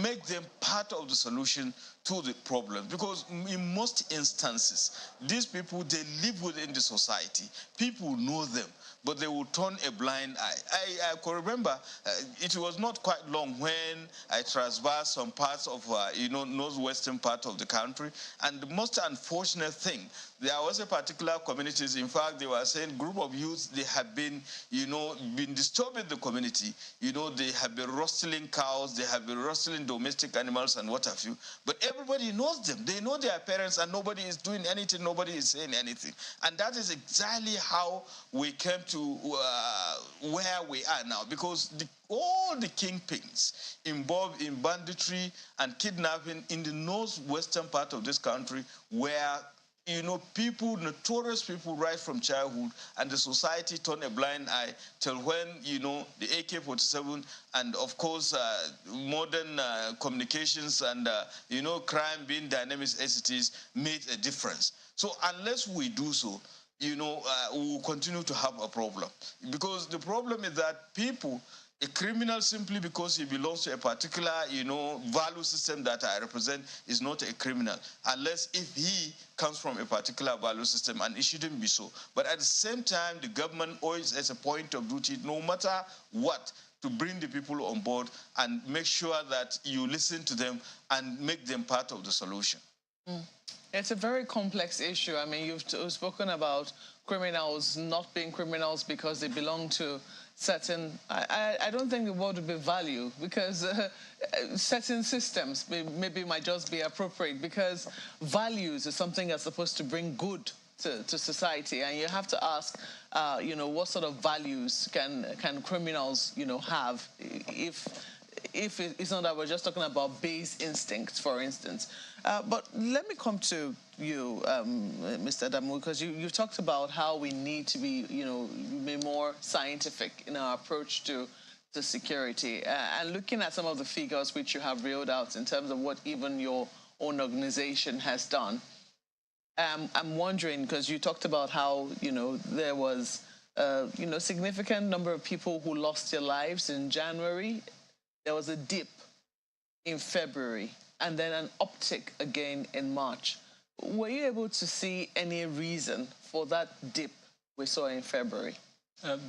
make them part of the solution to the problem. Because in most instances, these people, they live within the society. People know them, but they will turn a blind eye. I can remember it was not quite long when I traversed some parts of, northwestern part of the country. And the most unfortunate thing, there was a particular communities, in fact, they were saying group of youths, they have been, been disturbing the community. They have been rustling cows, they have been rustling domestic animals and what have you. But everybody knows them. They know their parents and nobody is doing anything, nobody is saying anything. And that is exactly how we came to where we are now, because all the kingpins involved in banditry and kidnapping in the northwestern part of this country were people, notorious people right from childhood, and the society turned a blind eye till when, the AK-47 and, of course, modern communications and, crime being dynamic as it is, made a difference. So unless we do so, we will continue to have a problem. Because the problem is that people, a criminal, simply because he belongs to a particular, value system that I represent, is not a criminal, unless if he comes from a particular value system, and it shouldn't be so. But at the same time, the government always has a point of duty, no matter what, to bring the people on board and make sure that you listen to them and make them part of the solution. It's a very complex issue. I mean, you've spoken about criminals not being criminals because they belong to certain, I don't think the word would be value, because certain systems maybe might just be appropriate, because values is something that's supposed to bring good to society, and you have to ask, what sort of values can criminals, have, if it's not that we're just talking about base instincts, for instance. But let me come to you, Mr. Adamu, because you've talked about how we need to be, be more scientific in our approach to security. And looking at some of the figures which you have reeled out in terms of what even your own organization has done, I'm wondering, because you talked about how, there was, significant number of people who lost their lives in January. There was a dip in February, and then an uptick again in March. Were you able to see any reason for that dip we saw in February?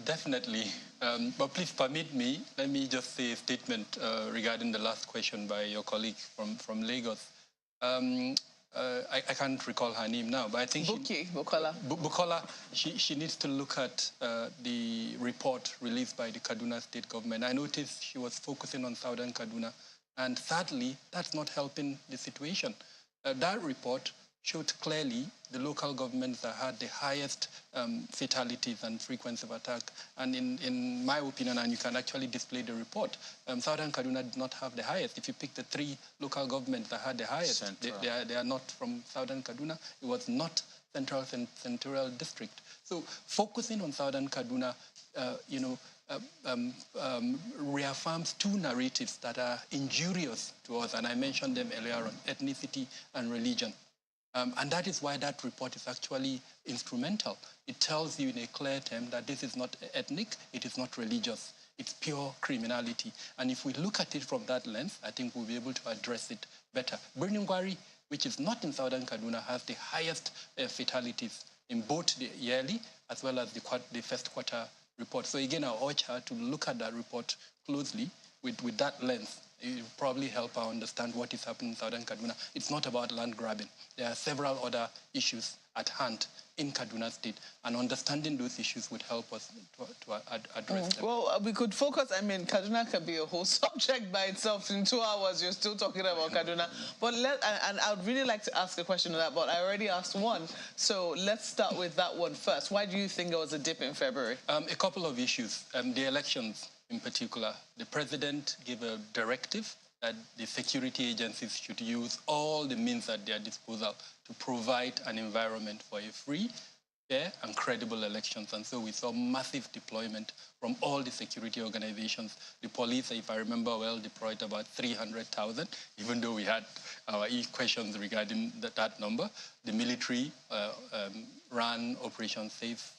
Definitely. But please permit me, let me just say a statement regarding the last question by your colleague from Lagos. I can't recall her name now, but I think Bukola, she needs to look at the report released by the Kaduna State government. I noticed she was focusing on Southern Kaduna, and sadly, that's not helping the situation. That report showed clearly the local governments that had the highest fatalities and frequency of attack. And in my opinion, and you can actually display the report, Southern Kaduna did not have the highest. If you pick the 3 local governments that had the highest, they are not from Southern Kaduna. It was not Central District. So focusing on Southern Kaduna, reaffirms 2 narratives that are injurious to us, and I mentioned them earlier on, ethnicity and religion. And that is why that report is actually instrumental. It tells you in a clear term that this is not ethnic, it is not religious, it's pure criminality. And if we look at it from that lens, I think we'll be able to address it better. Birnin Gwari, which is not in Southern Kaduna, has the highest fatalities in both the yearly as well as the first quarter report. So again, I urge her to look at that report closely with that lens it will probably help us understand what is happening in Southern Kaduna. It's not about land grabbing. There are several other issues at hand in Kaduna State, and understanding those issues would help us to address them. Well, we could focus, I mean, Kaduna can be a whole subject by itself. In 2 hours, you're still talking about Kaduna. But and I would really like to ask a question on that, but I already asked one. So let's start with that one first. Why do you think there was a dip in February? A couple of issues. The elections in particular. The president gave a directive that the security agencies should use all the means at their disposal to provide an environment for a free, fair, and credible elections. And so we saw massive deployment from all the security organizations. The police, if I remember well, deployed about 300,000, even though we had our questions regarding that number. The military ran Operation Safe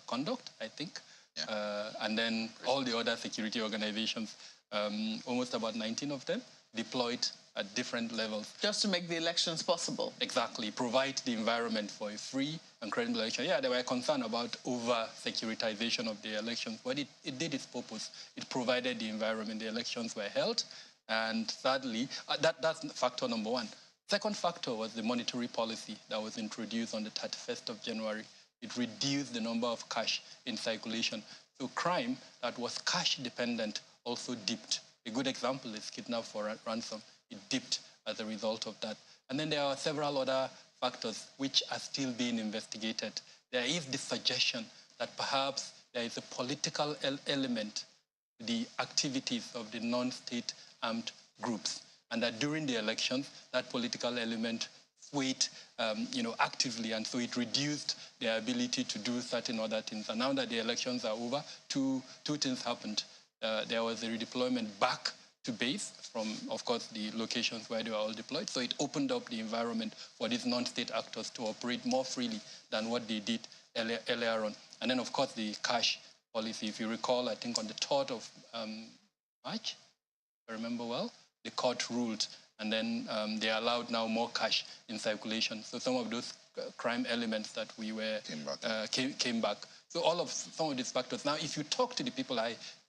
Conduct, I think. Yeah. And then all the other security organizations, almost about 19 of them, deployed at different levels. Just to make the elections possible. Exactly. Provide the environment for a free and credible election. Yeah, they were concerned about over-securitization of the elections, but it did its purpose. It provided the environment. The elections were held. And thirdly, that's factor number one. Second factor was the monetary policy that was introduced on the 31st of January. It reduced the number of cash in circulation. So crime that was cash dependent also dipped. A good example is kidnap for ransom. It dipped as a result of that. And then there are several other factors which are still being investigated. There is the suggestion that perhaps there is a political element to the activities of the non-state armed groups, and that during the elections, that political element swayed actively, and so it reduced their ability to do certain other things. And now that the elections are over, two things happened. There was a redeployment back to base from, of course, the locations where they were all deployed. So it opened up the environment for these non-state actors to operate more freely than what they did earlier on. And then, of course, the cash policy. If you recall, I think on the 3rd of March, if I remember well, the court ruled, and then they allowed now more cash in circulation. So some of those crime elements that we were came back. So all of some of these factors. Now, if you talk to the people,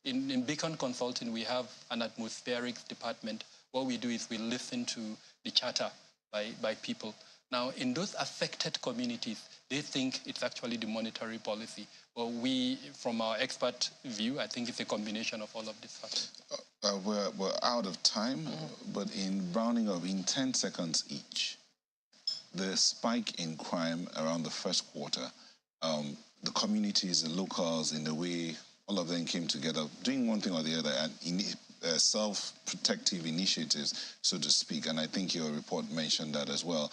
in Beacon Consulting, we have an atmospheric department. What we do is we listen to the chatter by people. Now, in those affected communities, they think it's actually the monetary policy. But we, from our expert view, I think it's a combination of all of these factors. We're out of time, but in rounding up, in 10 seconds each, the spike in crime around the first quarter, the communities, the locals, in the way all of them came together, doing one thing or the other, and self-protective initiatives, so to speak, and I think your report mentioned that as well.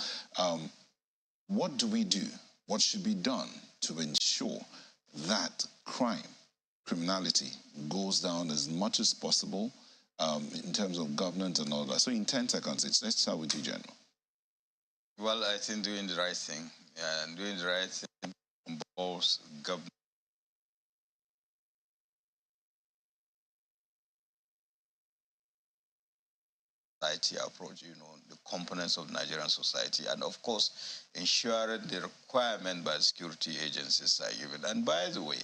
What do we do? What should be done to ensure that criminality goes down as much as possible in terms of governance and all that? So in 10 seconds, let's start with you, General. Well, I think doing the right thing. And doing the right thing involves government. Society approach, the components of Nigerian society, and of course, ensuring the requirement by security agencies are given. And by the way,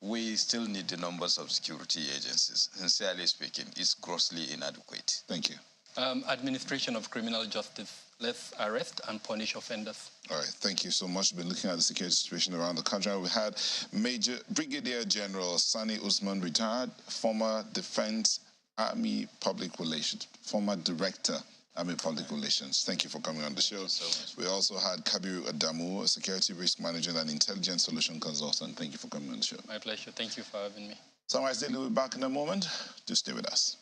we still need the numbers of security agencies. Sincerely speaking, it's grossly inadequate. Thank you. Administration of criminal justice. Let's arrest and punish offenders. All right, thank you so much. We've been looking at the security situation around the country. We had Brigadier General Sani Usman, retired, former Defense Army Public Relations, former Director, Army Public Relations. Thank you for coming on the show. We also had Kabiru Adamu, a Security Risk Manager and Intelligence Solution Consultant. Thank you for coming on the show. My pleasure. Thank you for having me. Sunrise Daily will be back in a moment. Do stay with us.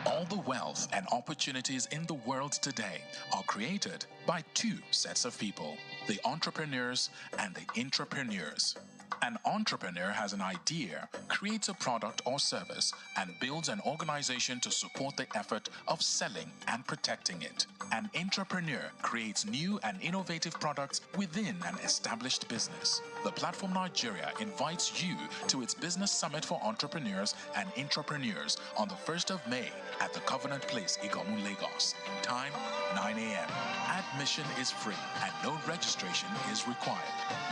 All the wealth and opportunities in the world today are created by two sets of people, the entrepreneurs and the intrapreneurs. An entrepreneur has an idea, creates a product or service, and builds an organization to support the effort of selling and protecting it. An entrepreneur creates new and innovative products within an established business. The Platform Nigeria invites you to its Business Summit for Entrepreneurs and Intrapreneurs on the 1st of May at the Covenant Place, Igomu, Lagos. Time, 9 a.m. Admission is free and no registration is required.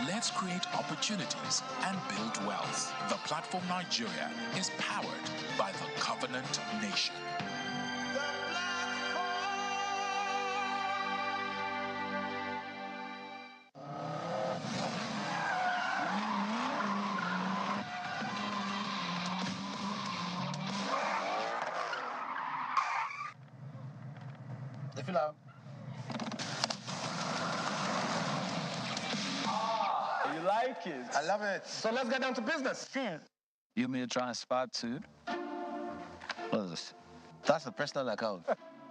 Let's create opportunities and build wealth. The Platform Nigeria is powered by the Covenant Nation. You like it? I love it. So let's get down to business. You mean transfer to? What is this? That's a personal account.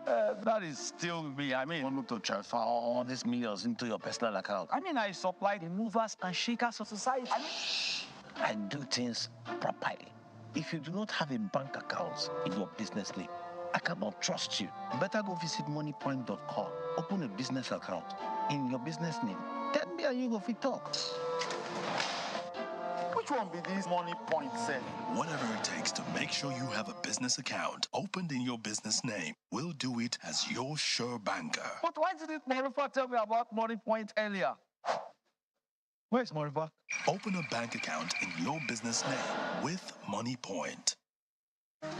That is still me. I mean, I want to transfer all these millions into your personal account. I mean, I supply the movers and shakers of society. I do things properly. If you do not have a bank account in your business name, I cannot trust you. Better go visit moneypoint.com. Open a business account in your business name. Then me and you go fit talk. Which one be this money point set? Whatever it takes to make sure you have a business account opened in your business name, we'll do it as your sure banker. But why didn't Morifa tell me about Money Point earlier? Where's Morifa? Open a bank account in your business name with Money Point.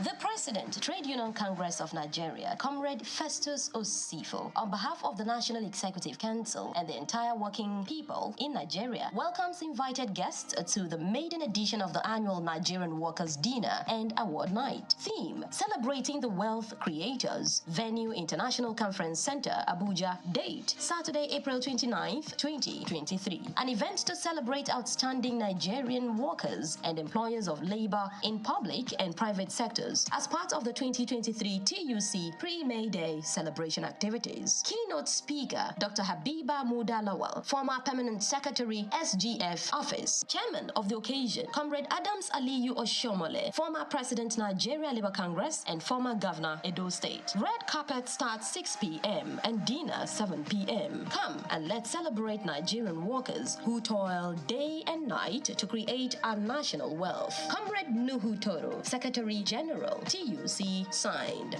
The President, Trade Union Congress of Nigeria, Comrade Festus Osifo, on behalf of the National Executive Council and the entire working people in Nigeria, welcomes invited guests to the maiden edition of the annual Nigerian Workers' Dinner and Award Night. Theme, Celebrating the Wealth Creators. Venue, International Conference Center, Abuja. Date, Saturday, April 29th, 2023. An event to celebrate outstanding Nigerian workers and employers of labor in public and private sectors as part of the 2023 TUC Pre-May Day celebration activities. Keynote speaker, Dr. Habiba Muda Lawal, former Permanent Secretary, SGF Office. Chairman of the occasion, Comrade Adams Aliyu Oshomole, former President, Nigeria Labour Congress and former Governor, Edo State. Red carpet starts 6 p.m. and dinner 7 p.m. Come and let's celebrate Nigerian workers who toil day and night to create our national wealth. Comrade Nuhu Toro, Secretary General, TUC, signed.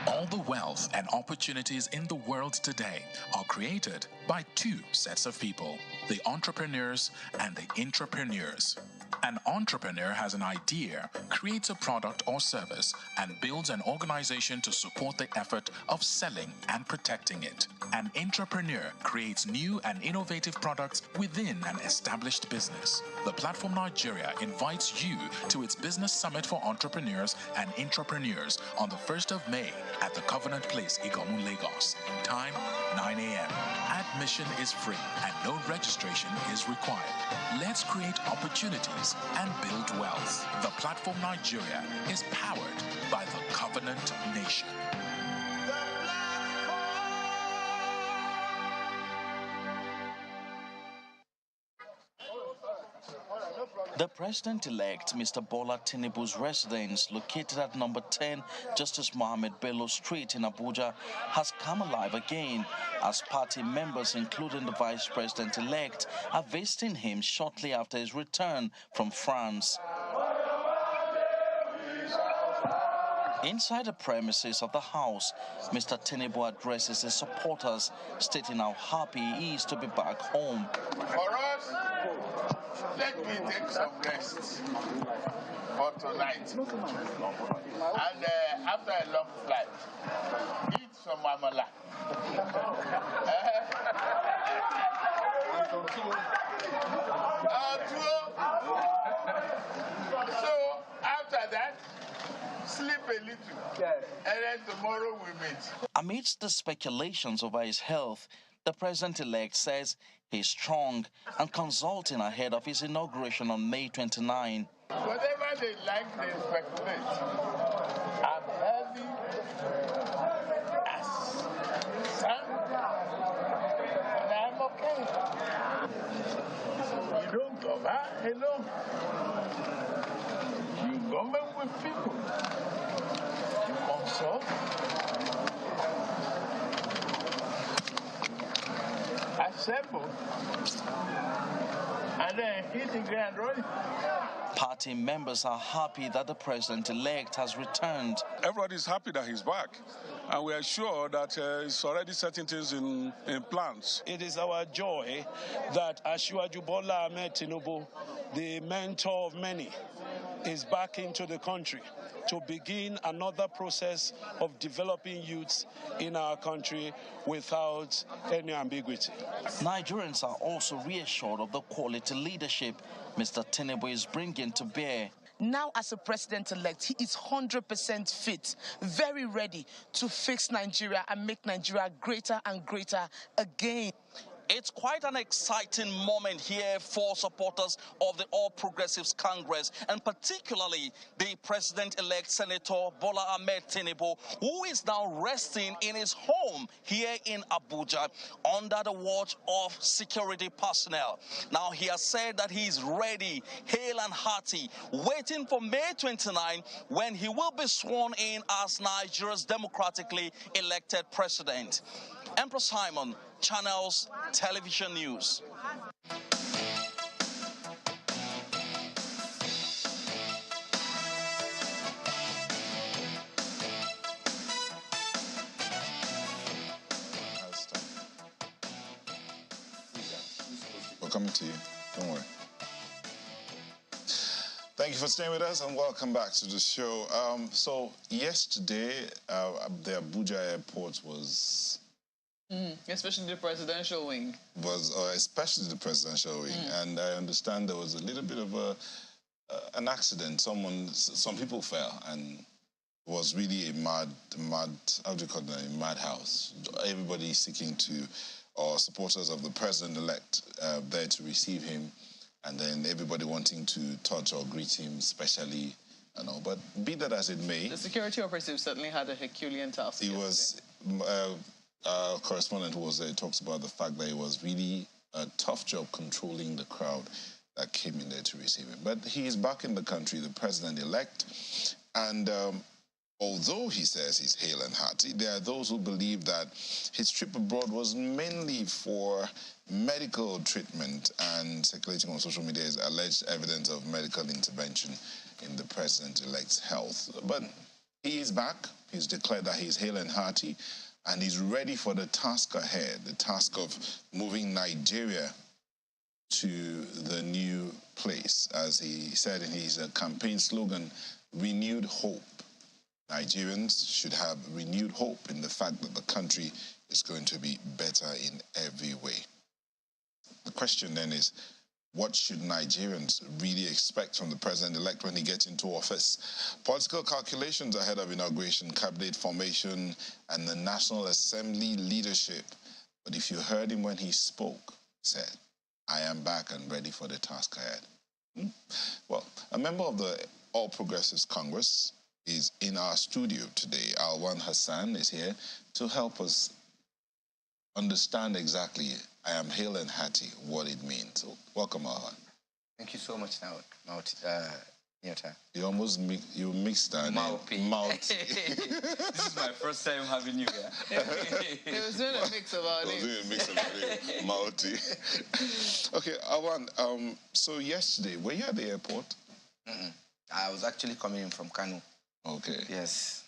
All the wealth and opportunities in the world today are created by two sets of people, the entrepreneurs and the intrapreneurs. An entrepreneur has an idea, creates a product or service, and builds an organization to support the effort of selling and protecting it. An intrapreneur creates new and innovative products within an established business. The Platform Nigeria invites you to its Business Summit for Entrepreneurs and Intrapreneurs on the 1st of May at the Covenant Place, Igomu, Lagos. Time, 9 a.m. Admission is free and no registration is required. Let's create opportunities and build wealth. The Platform Nigeria is powered by the Covenant Nation. The President-elect, Mr. Bola Tinubu's residence, located at number 10 Justice Mohammed Bello Street in Abuja, has come alive again as party members, including the Vice President-elect, are visiting him shortly after his return from France. Inside the premises of the House, Mr. Tinubu addresses his supporters, stating how happy he is to be back home. For us, let me take some rest for tonight. And after a long flight, eat some amala. So after that, sleep a little, and then tomorrow we meet. Amidst the speculations over his health, the President-elect says he's strong and consulting ahead of his inauguration on May 29. Whatever they like, they speculate. I'm healthy as sun, and alone. You govern with people. You consult. Assemble. And then hit the ground running. Party members are happy that the president-elect has returned. Everybody's happy that he's back, and we are sure that he's already setting things in plans. It is our joy that Asiwaju Bola Ahmed Tinubu, the mentor of many, is back into the country to begin another process of developing youths in our country without any ambiguity. Nigerians are also reassured of the quality leadership Mr. Tinubu is bringing to bear. Now, as a president-elect, he is 100% fit, very ready to fix Nigeria and make Nigeria greater and greater again. It's quite an exciting moment here for supporters of the All Progressives Congress, and particularly the president-elect Senator Bola Ahmed Tinubu, who is now resting in his home here in Abuja under the watch of security personnel. Now, he has said that he is ready, hale and hearty, waiting for May 29, when he will be sworn in as Nigeria's democratically elected president. Empress Simon, Channels Television News. We're coming to you. Don't worry. Thank you for staying with us and welcome back to the show. So yesterday, the Abuja airport was... especially the presidential wing. Especially the presidential wing. And I understand there was a little bit of an accident. Some people fell, and it was really a mad, how do you call it, a madhouse. Everybody seeking to, or supporters of the president-elect there to receive him, and then everybody wanting to touch or greet him, especially, you know. But be that as it may... The security operatives certainly had a Herculean task. It was... Our correspondent who was there talks about the fact that it was really a tough job controlling the crowd that came in there to receive him. But he is back in the country, the president-elect, and although he says he's hale and hearty, there are those who believe that his trip abroad was mainly for medical treatment, and circulating on social media is alleged evidence of medical intervention in the president-elect's health. But he is back. He's declared that he's hale and hearty, and he's ready for the task ahead, the task of moving Nigeria to the new place. As he said in his campaign slogan, renewed hope. Nigerians should have renewed hope in the fact that the country is going to be better in every way. The question then is, what should Nigerians really expect from the president-elect when he gets into office? Political calculations ahead of inauguration, cabinet formation, and the National Assembly leadership. But if you heard him when he spoke, said, I am back and ready for the task ahead. Well, a member of the All Progressives Congress is in our studio today. Alwan Hassan is here to help us understand exactly, I am hale and hearty, what it means. So, welcome, Alwan. Thank you so much, Nyota. You almost mixed that name. This is my first time having you here. He was doing a mix of our names. Mauti. Okay, Alwan, so yesterday, were you at the airport? I was actually coming in from Kanu. Okay. Yes.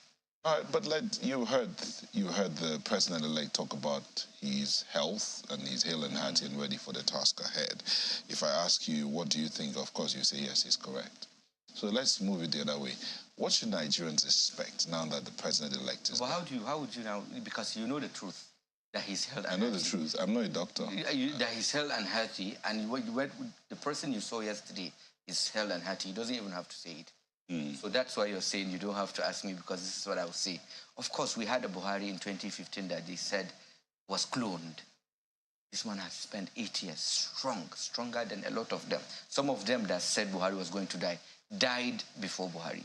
All right, but you heard the president-elect talk about his health, and he's hale and hearty and ready for the task ahead. If I ask you, what do you think? Of course, you say yes, he's correct. So let's move it the other way. What should Nigerians expect now that the president-elect is? Well, how would you now? Because you know the truth that he's held. I know the truth. I'm not a doctor. That he's held and healthy, and the person you saw yesterday is held and healthy. He doesn't even have to say it. So that's why you're saying you don't have to ask me, because this is what I will say. Of course, we had a Buhari in 2015 that they said was cloned. This man has spent 8 years stronger than a lot of them. Some of them that said Buhari was going to die died before Buhari.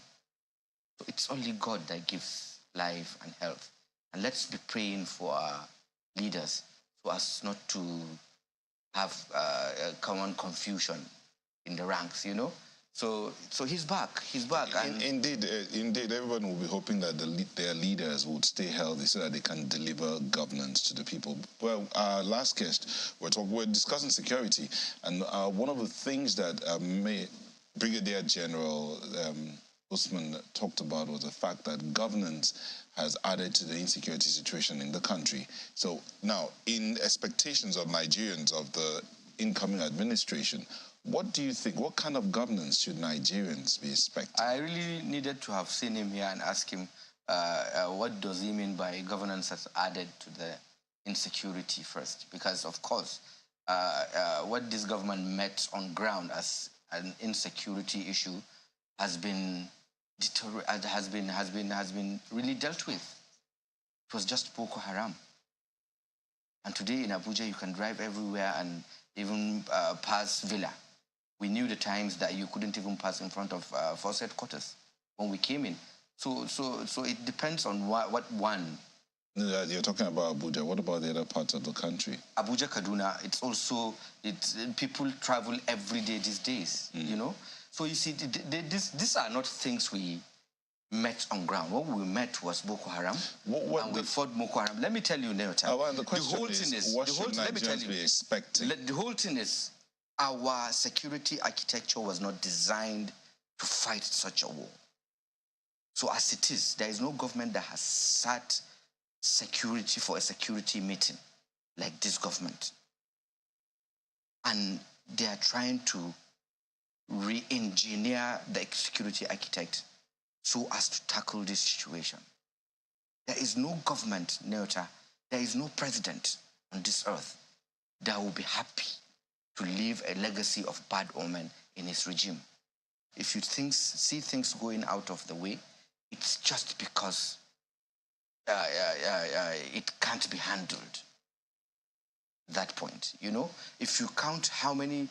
So it's only God that gives life and health. And let's be praying for our leaders so as not to have a common confusion in the ranks, you know. So he's back. He's back. Indeed, everyone will be hoping that their leaders would stay healthy so that they can deliver governance to the people. Well, our last guest, we're discussing security, and one of the things that Brigadier General Usman talked about was the fact that governance has added to the insecurity situation in the country. So now, in expectations of Nigerians of the incoming administration, what do you think? What kind of governance should Nigerians be expecting? I really needed to have seen him here and ask him what does he mean by governance has added to the insecurity first. Because, of course, what this government met on ground as an insecurity issue has been really dealt with. It was just Boko Haram. And today in Abuja, you can drive everywhere and even pass Villa. We knew the times that you couldn't even pass in front of force headquarters when we came in. So it depends on what one. You're talking about Abuja. What about the other parts of the country? Abuja, Kaduna, people travel every day these days, you know? So you see, these are not things we met on ground. What we met was Boko Haram, and we fought Boko Haram. Let me tell you, Neota, the whole thing is, what should Nigerians be expecting? The whole thing is, our security architecture was not designed to fight such a war. So as it is, there is no government that has sat security for a security meeting like this government. And they are trying to re-engineer the security architect so as to tackle this situation. There is no government, Neota, there is no president on this earth that will be happy to leave a legacy of bad omen in his regime. If you see things going out of the way, it's just because it can't be handled. That point, you know? If you count how many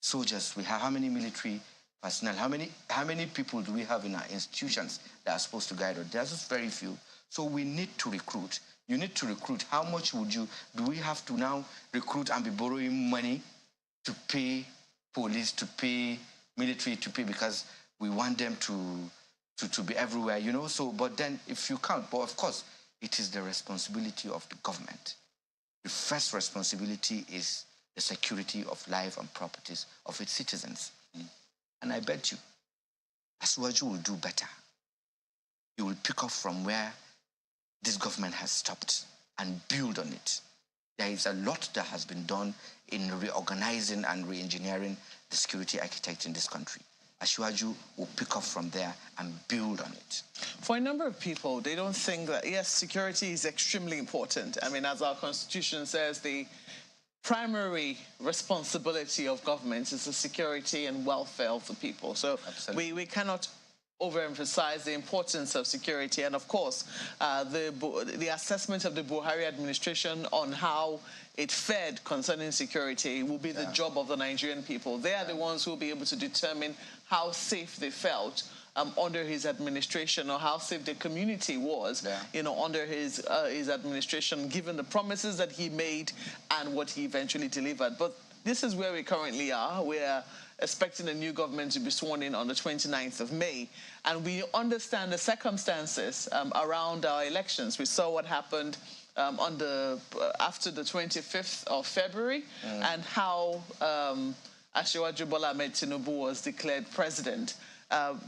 soldiers we have, how many military personnel, how many people do we have in our institutions that are supposed to guide us? There's just very few. So we need to recruit. You need to recruit. How much do we have to now recruit and be borrowing money to pay police, to pay military, to pay because we want them to be everywhere, you know? So, but then if you count, but of course, it is the responsibility of the government. The first responsibility is the security of life and properties of its citizens. And I bet you, Asiwaju will do better. He will pick up from where this government has stopped and build on it. There is a lot that has been done in reorganizing and re-engineering the security architecture in this country. Asiwaju will pick up from there and build on it. For a number of people, they don't think that, yes, security is extremely important. I mean, as our Constitution says, the primary responsibility of government is the security and welfare of the people. So we cannot overemphasize the importance of security. And of course, the assessment of the Buhari administration on how it fared concerning security will be the job of the Nigerian people. They are the ones who will be able to determine how safe they felt under his administration, or how safe the community was, you know, under his administration, given the promises that he made and what he eventually delivered. But this is where we currently are. We're expecting a new government to be sworn in on the 29th of May. And we understand the circumstances around our elections. We saw what happened after the 25th of February and how Asiwaju Bola Ahmed Tinubu was declared president.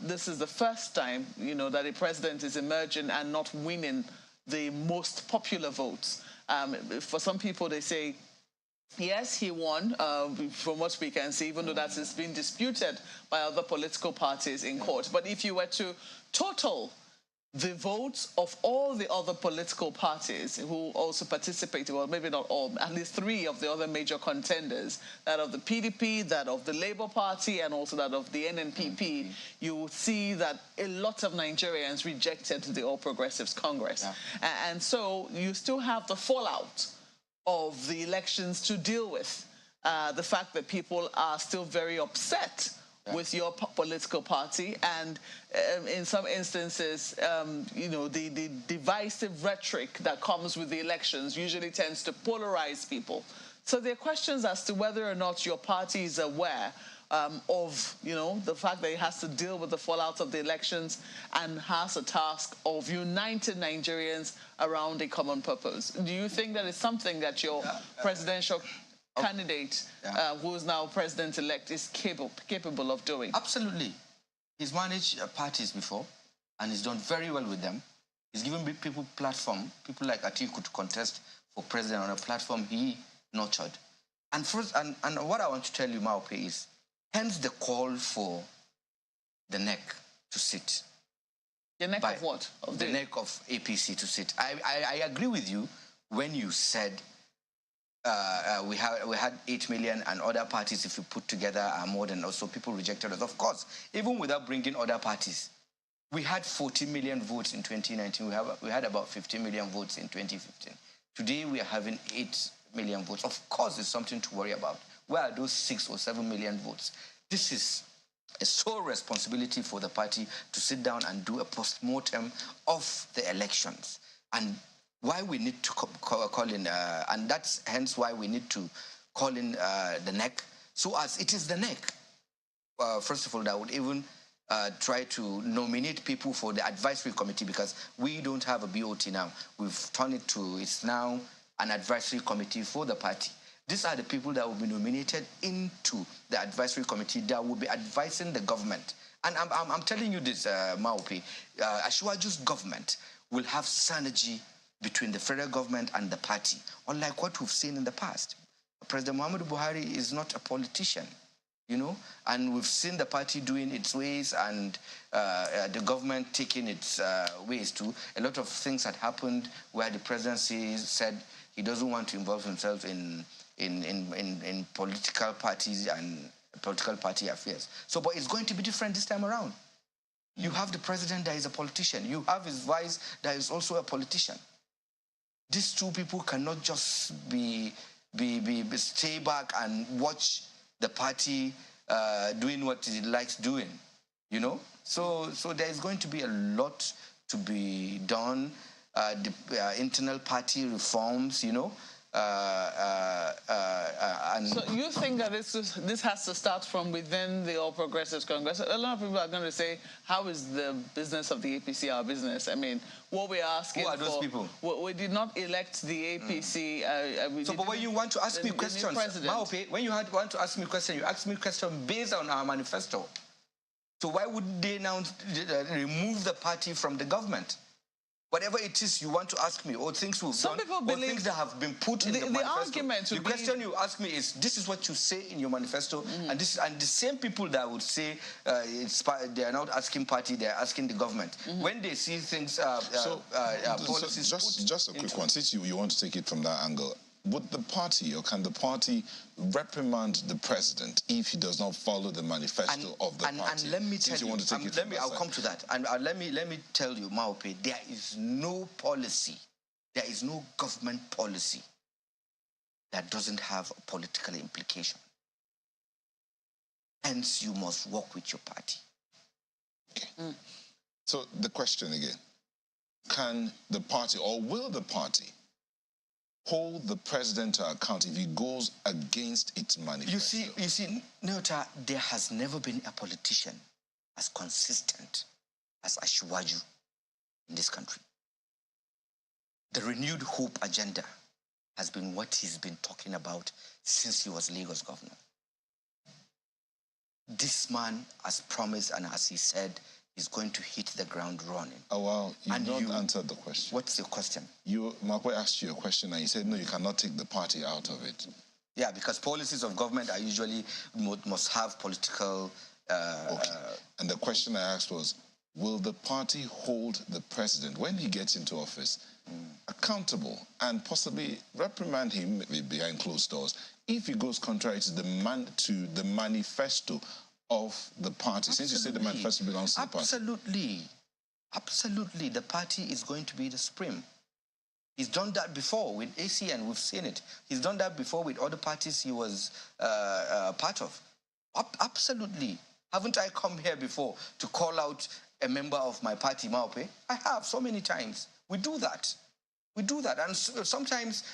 This is the first time, you know, that a president is emerging and not winning the most popular votes. For some people, they say, yes, he won, from what we can see, even though that has been disputed by other political parties in court. But if you were to total the votes of all the other political parties who also participated, well, maybe not all, at least 3 of the other major contenders, that of the PDP, that of the Labour Party, and also that of the NNPP, you will see that a lot of Nigerians rejected the All Progressives Congress. And so you still have the fallout of the elections to deal with. The fact that people are still very upset with your political party, and in some instances, you know, the divisive rhetoric that comes with the elections usually tends to polarize people. So there are questions as to whether or not your party is aware of, you know, the fact that he has to deal with the fallout of the elections and has a task of uniting Nigerians around a common purpose. Do you think that is something that your presidential candidate, who is now president-elect, is capable of doing? Absolutely. He's managed parties before, and he's done very well with them. He's given people platform, people like Atiku to contest for president on a platform he nurtured. And first, and what I want to tell you, Maupe, is hence the call for the NEC to sit. The NEC of what? The NEC of APC to sit. I agree with you when you said we had 8 million and other parties, if you put together, are more than also people rejected us. Of course, even without bringing other parties, we had 40 million votes in 2019. We had about 50 million votes in 2015. Today, we are having 8 million votes. Of course, it's something to worry about. Where are those 6 or 7 million votes? This is a sole responsibility for the party to sit down and do a post-mortem of the elections. And why we need to call in, and that's hence why we need to call in the NEC, so as it is the NEC, first of all, that would even try to nominate people for the advisory committee, because we don't have a BOT now. We've turned it to, it's now an advisory committee for the party. These are the people that will be nominated into the advisory committee that will be advising the government. And I'm telling you this, Maupe, Asiwaju's government will have synergy between the federal government and the party, unlike what we've seen in the past. President Muhammadu Buhari is not a politician, you know, and we've seen the party doing its ways and the government taking its ways too. A lot of things had happened where the presidency said he doesn't want to involve himself in political parties and political party affairs. So, but it's going to be different this time around. You have the president that is a politician. You have his vice that is also a politician. These two people cannot just stay back and watch the party doing what it likes doing, you know? So there is going to be a lot to be done. The internal party reforms, you know? And so you think that this has to start from within the All Progressives Congress? A lot of people are going to say, how is the business of the APC our business? I mean, what we're asking for... Who are those people? We did not elect the APC. But when you want to ask me questions, Maupe, when you want to ask me questions, you ask me questions based on our manifesto. So why would they now remove the party from the government? Whatever it is you want to ask me, or things we've done, or things that have been put in the manifesto. The question you ask me is, this is what you say in your manifesto, and the same people that would say they are not asking party, they are asking the government. When they see things, policies... Just a quick one, since you want to take it from that angle. Would the party, or can the party reprimand the president if he does not follow the manifesto of the party? And let me tell you, I'll come to that. And let me tell you, Maupe, there is no policy, there is no government policy that doesn't have a political implication. Hence, you must work with your party. Okay. So the question again, can the party, or will the party, hold the president to account if he goes against its manifesto? You see, Nyota, there has never been a politician as consistent as Asiwaju in this country. The renewed hope agenda has been what he's been talking about since he was Lagos governor. This man has promised, and as he said, is going to hit the ground running. Oh, well, you not answered the question. What's the question? Makwe asked you a question and you said, no, you cannot take the party out of it. Yeah, because policies of government are usually must have political... Okay. And the question I asked was, will the party hold the president, when he gets into office, accountable and possibly reprimand him behind closed doors if he goes contrary to the manifesto of the party? Absolutely. Since you say the manifesto belongs to the party. Absolutely. The party is going to be the supreme. He's done that before with ACN, we've seen it. He's done that before with other parties he was part of. Absolutely. Haven't I come here before to call out a member of my party, Maupe? I have so many times. We do that. We do that. And sometimes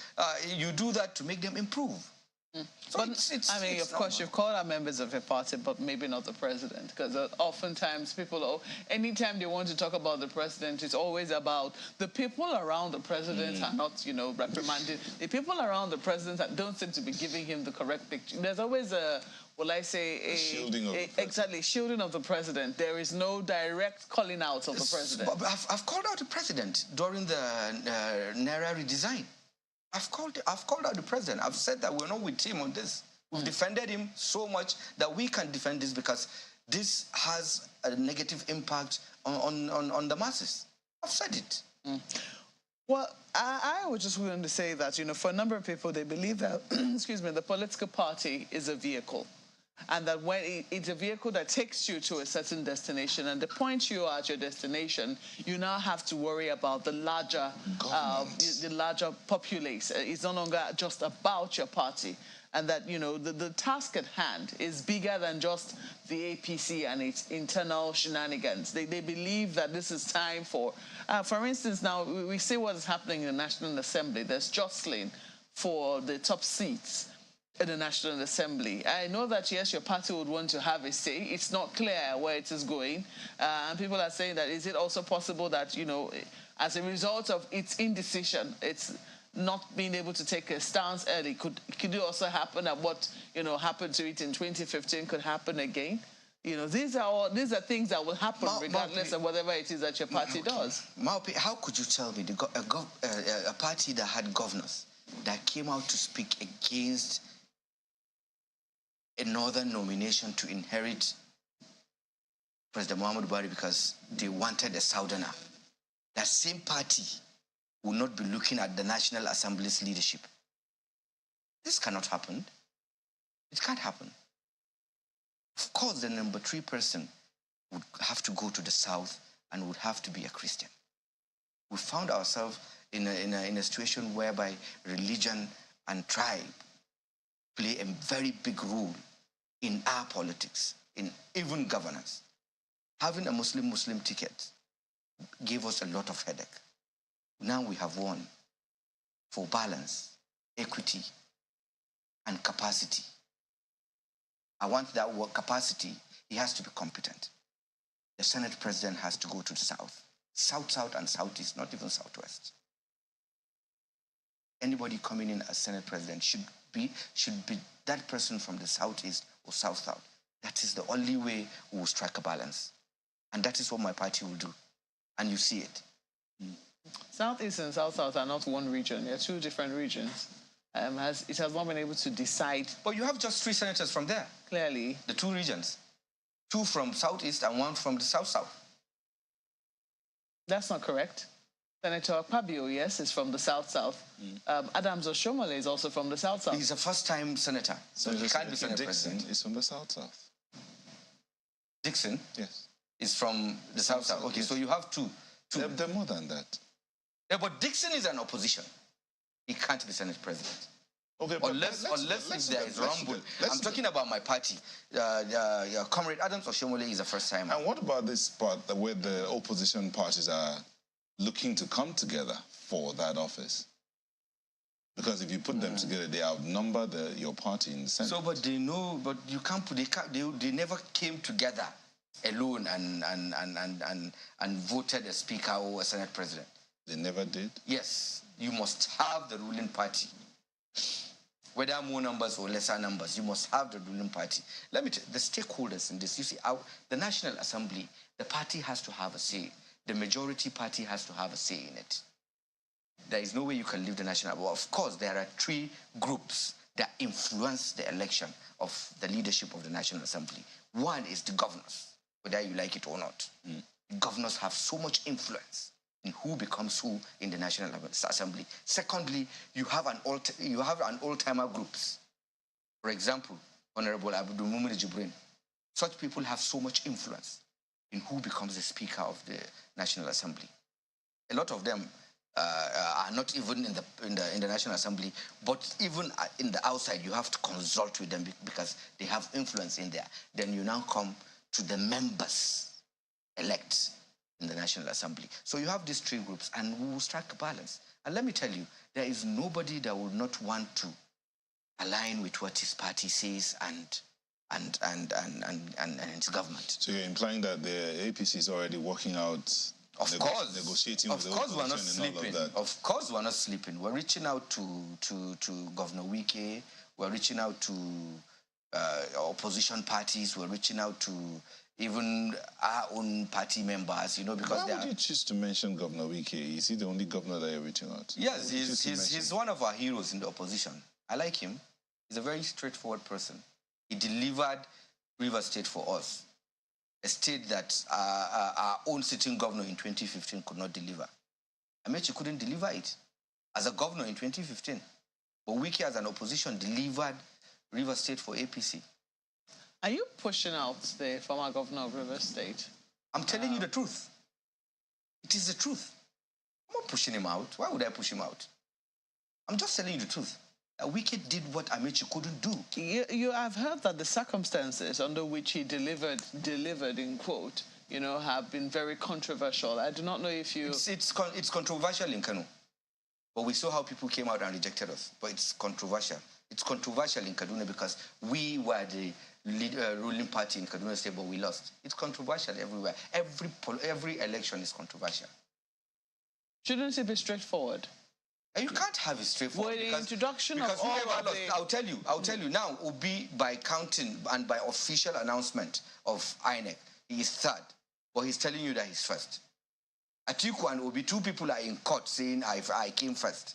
you do that to make them improve. So but I mean, of course, you've called out members of your party, but maybe not the president, because oftentimes people, anytime they want to talk about the president, it's always about the people around the president are not, you know, reprimanding. The people around the president don't seem to be giving him the correct picture. There's always a, well, I say, shielding of the president. Exactly, shielding of the president. There is no direct calling out of the president. But I've called out the president during the Naira redesign. I've called out the president. I've said that we're not with him on this. We've defended him so much that we can defend this because this has a negative impact on the masses. I've said it. Well, I was just going to say that, you know, for a number of people, they believe that, excuse me, the political party is a vehicle. And that when it's a vehicle that takes you to a certain destination, and the point you are at your destination, you now have to worry about the larger populace. It's no longer just about your party. And that, you know, the task at hand is bigger than just the APC and its internal shenanigans. They believe that this is time for instance, now we see what is happening in the National Assembly. There's jostling for the top seats in the National Assembly. I know that, yes, your party would want to have a say. It's not clear where it is going. And people are saying that, is it also possible that, you know, as a result of its indecision, it's not being able to take a stance early, could it also happen that what, you know, happened to it in 2015 could happen again? You know, these are things that will happen regardless of whatever it is that your party does. Maupi, how could you tell me a party that had governors that came out to speak against a northern nomination to inherit President Muhammadu Buhari because they wanted a southerner, that same party will not be looking at the National Assembly's leadership? This cannot happen. It can't happen. Of course, the number 3 person would have to go to the south and would have to be a Christian. We found ourselves in a situation whereby religion and tribe play a very big role in our politics, in even governance. Having a Muslim ticket gave us a lot of headache. Now we have won for balance, equity, and capacity. I want that word capacity. He has to be competent. The Senate President has to go to the south. South, and southeast, not even southwest. Anybody coming in as Senate President should be that person from the southeast or south. That is the only way we will strike a balance. And that is what my party will do. And you see it. Southeast and South are not one region. They're 2 different regions. It has not been able to decide. But you have just 3 senators from there. Clearly. The 2 regions. 2 from Southeast and 1 from the South. That's not correct. Senator Akpabio, yes, is from the South. Adams Oshomole is also from the South. He's a first-time senator, so he can't be Senate President. Is from the South. Dixon? Yes. Is from the South. Okay, yes. So you have 2. They're more than that. Yeah, but Dixon is an opposition. He can't be Senate President. Okay, unless there is rumble. I'm talking about my party. Comrade Adams Oshomole is a first-timer. And what about this part where the opposition parties are looking to come together for that office? Because if you put them together, they outnumber your party in the Senate. So, but they know, but you can't put, they never came together alone and voted a speaker or a Senate President. They never did? Yes. You must have the ruling party. Whether more numbers or lesser numbers, you must have the ruling party. Let me tell you, the stakeholders in this, you see, the National Assembly, the party has to have a say. The majority party has to have a say in it. There is no way you can leave the National Assembly. Well, of course, there are 3 groups that influence the election of the leadership of the National Assembly. One is the governors, whether you like it or not. The governors have so much influence in who becomes who in the National Assembly. Secondly, you have an old-timer groups. For example, Honorable Abdul Mumin Jibrin. Such people have so much influence in who becomes the Speaker of the National Assembly. A lot of them are not even in the National Assembly, but even in the outside, you have to consult with them because they have influence in there. Then you now come to the members elect in the National Assembly. So you have these 3 groups, and we will strike a balance. And let me tell you, there is nobody that will not want to align with what his party says and its government. So you're implying that the APC is already working out, negotiating with the opposition and all of that? Of course we're not sleeping. We're reaching out to Governor Wike. We're reaching out to opposition parties. We're reaching out to even our own party members, you know, because why would you choose to mention Governor Wike? Is he the only governor that you're reaching out to? Yes, he's one of our heroes in the opposition. I like him. He's a very straightforward person. He delivered Rivers State for us, a state that our own sitting governor in 2015 could not deliver. Amechi couldn't deliver it as a governor in 2015. But Wike, as an opposition, delivered Rivers State for APC. Are you pushing out the former governor of Rivers State? I'm telling you the truth. It is the truth. I'm not pushing him out. Why would I push him out? I'm just telling you the truth. Wike did what Amechi couldn't do. You have heard that the circumstances under which he delivered in quote, you know, have been very controversial. I do not know if you... It's controversial in Kano. But we saw how people came out and rejected us. But it's controversial. It's controversial in Kaduna because we were the ruling party in Kaduna State, but we lost. It's controversial everywhere. Every election is controversial. Shouldn't it be straightforward? And you can't have it straightforward. Well, the introduction of all of the... I'll tell you now, Obi, by counting and by official announcement of INEC, he is third. But he's telling you that he's first. Atiku and Obi, two people are in court saying I came first.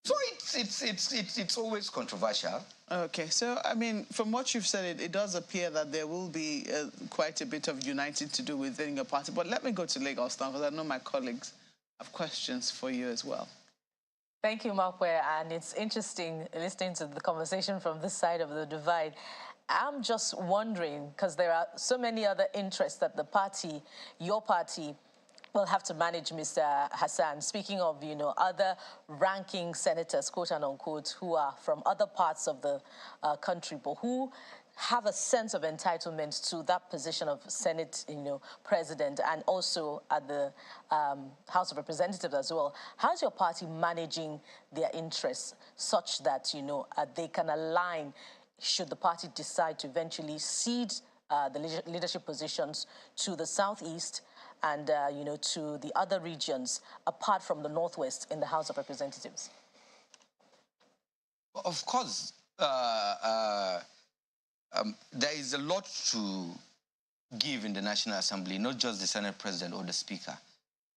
So it's always controversial. Okay, so, I mean, from what you've said, it does appear that there will be quite a bit of uniting to do within your party. But let me go to Lagos now, because I know my colleagues have questions for you as well. Thank you, Makwe, and it's interesting listening to the conversation from this side of the divide. I'm just wondering, because there are so many other interests that the party, your party, will have to manage, Mr. Hassan. Speaking of, you know, other ranking senators, quote and unquote, who are from other parts of the country, but who have a sense of entitlement to that position of Senate, you know, president, and also at the House of Representatives as well. How's your party managing their interests such that, you know, they can align should the party decide to eventually cede the leadership positions to the Southeast and, you know, to the other regions apart from the Northwest in the House of Representatives? Of course, there is a lot to give in the National Assembly, not just the Senate President or the Speaker.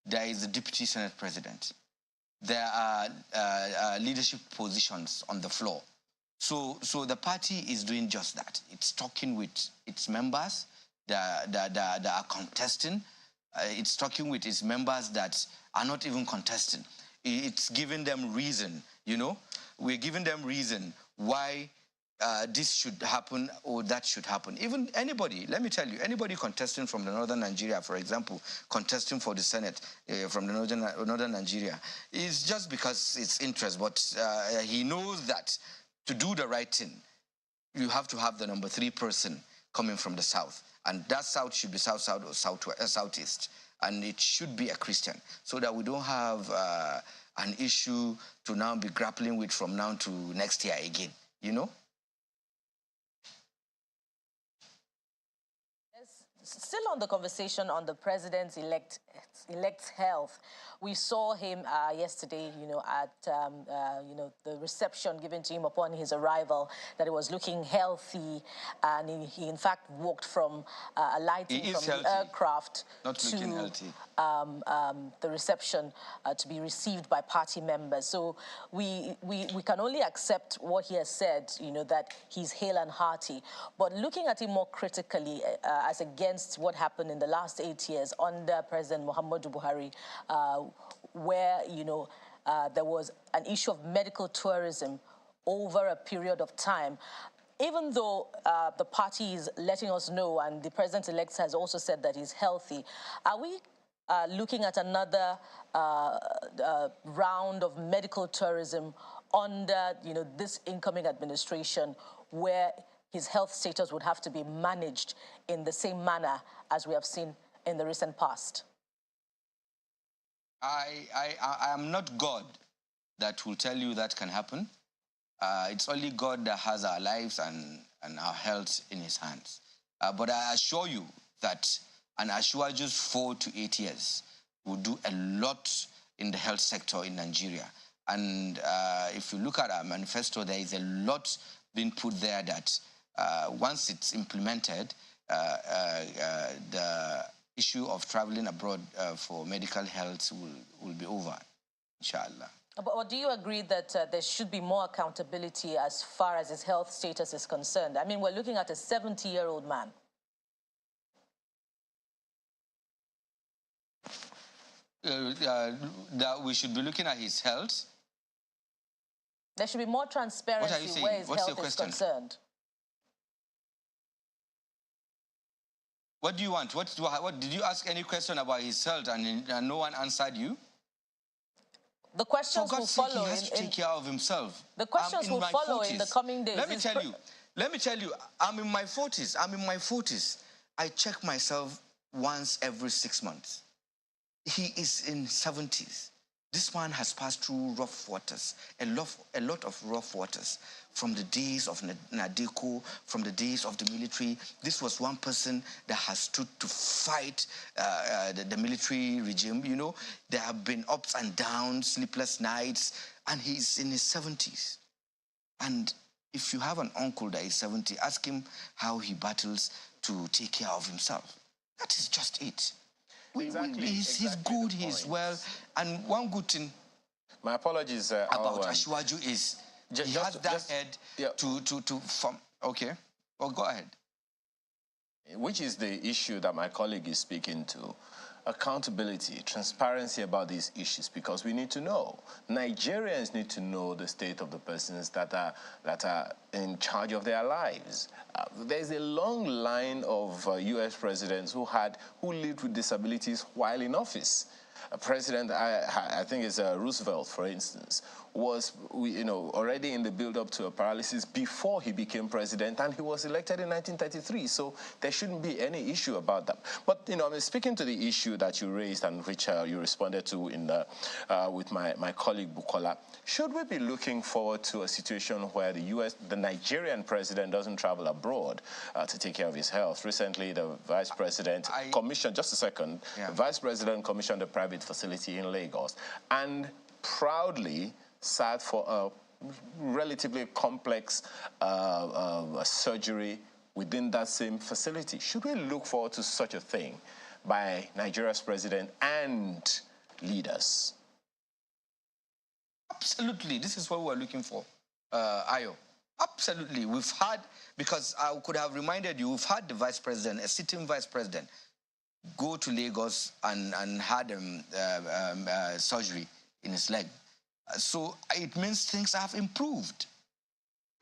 There is the Deputy Senate President. There are leadership positions on the floor. So the party is doing just that. It's talking with its members that are contesting. It's talking with its members that are not even contesting. It's giving them reason, you know. We're giving them reason why this should happen or that should happen. Even anybody, let me tell you, anybody contesting from the northern Nigeria, for example, contesting for the Senate from the northern Nigeria, is just because it's interest. But he knows that to do the right thing, you have to have the number 3 person coming from the south. And that south should be south or southeast. And it should be a Christian, so that we don't have an issue to now be grappling with from now to next year again, you know? Still on the conversation on the president's-elect's health, we saw him yesterday, you know, at you know, the reception given to him upon his arrival, that he was looking healthy, and he in fact walked from alighting from the aircraft to the reception to be received by party members. So we can only accept what he has said, you know, that he's hale and hearty. But looking at him more critically as against what happened in the last 8 years under President Muhammadu Buhari, where, you know, there was an issue of medical tourism over a period of time. Even though the party is letting us know, and the president-elect has also said that he's healthy, are we looking at another round of medical tourism under, you know, this incoming administration, where his health status would have to be managed in the same manner as we have seen in the recent past? I am not God that will tell you that can happen. It's only God that has our lives and our health in his hands. But I assure you that an Asiwaju's 4 to 8 years will do a lot in the health sector in Nigeria. And if you look at our manifesto, there is a lot being put there that once it's implemented, the issue of traveling abroad for medical health will be over, inshallah. But do you agree that there should be more accountability as far as his health status is concerned? I mean, we're looking at a 70-year-old man. That we should be looking at his health. There should be more transparency where his health is concerned. What do you want? What did you ask any question about his health and no one answered you? The questions will follow. He has to take care of himself. The questions will follow in the coming days. Let me tell you, I'm in my 40s. I check myself once every 6 months. He is in 70s. This man has passed through rough waters, a lot of rough waters, from the days of Nadeko, from the days of the military. This was one person that has stood to fight the military regime. You know, there have been ups and downs, sleepless nights, and he's in his 70s. And if you have an uncle that is 70, ask him how he battles to take care of himself. That is just it. He's good, he's well. And one good thing my apologies about Asiwaju is he has that head okay. Well, go ahead. Which is the issue that my colleague is speaking to. Accountability, transparency about these issues, because we need to know. Nigerians need to know the state of the persons that are in charge of their lives. There's a long line of U.S. presidents who lived with disabilities while in office. President, I think it's Roosevelt, for instance, was already in the build-up to a paralysis before he became president, and he was elected in 1933. So there shouldn't be any issue about that. But I'm speaking to the issue that you raised and which you responded to with my colleague Bukola. Should we be looking forward to a situation where the Nigerian president doesn't travel abroad to take care of his health? Recently, the vice president commissioned, just a second, the vice president commissioned a private facility in Lagos and proudly sat for a relatively complex surgery within that same facility. Should we look forward to such a thing by Nigeria's president and leaders? Absolutely. This is what we're looking for, Ayo. Absolutely. We've had, because I could have reminded you, we've had the vice president, a sitting vice president, go to Lagos and had surgery in his leg. So it means things have improved.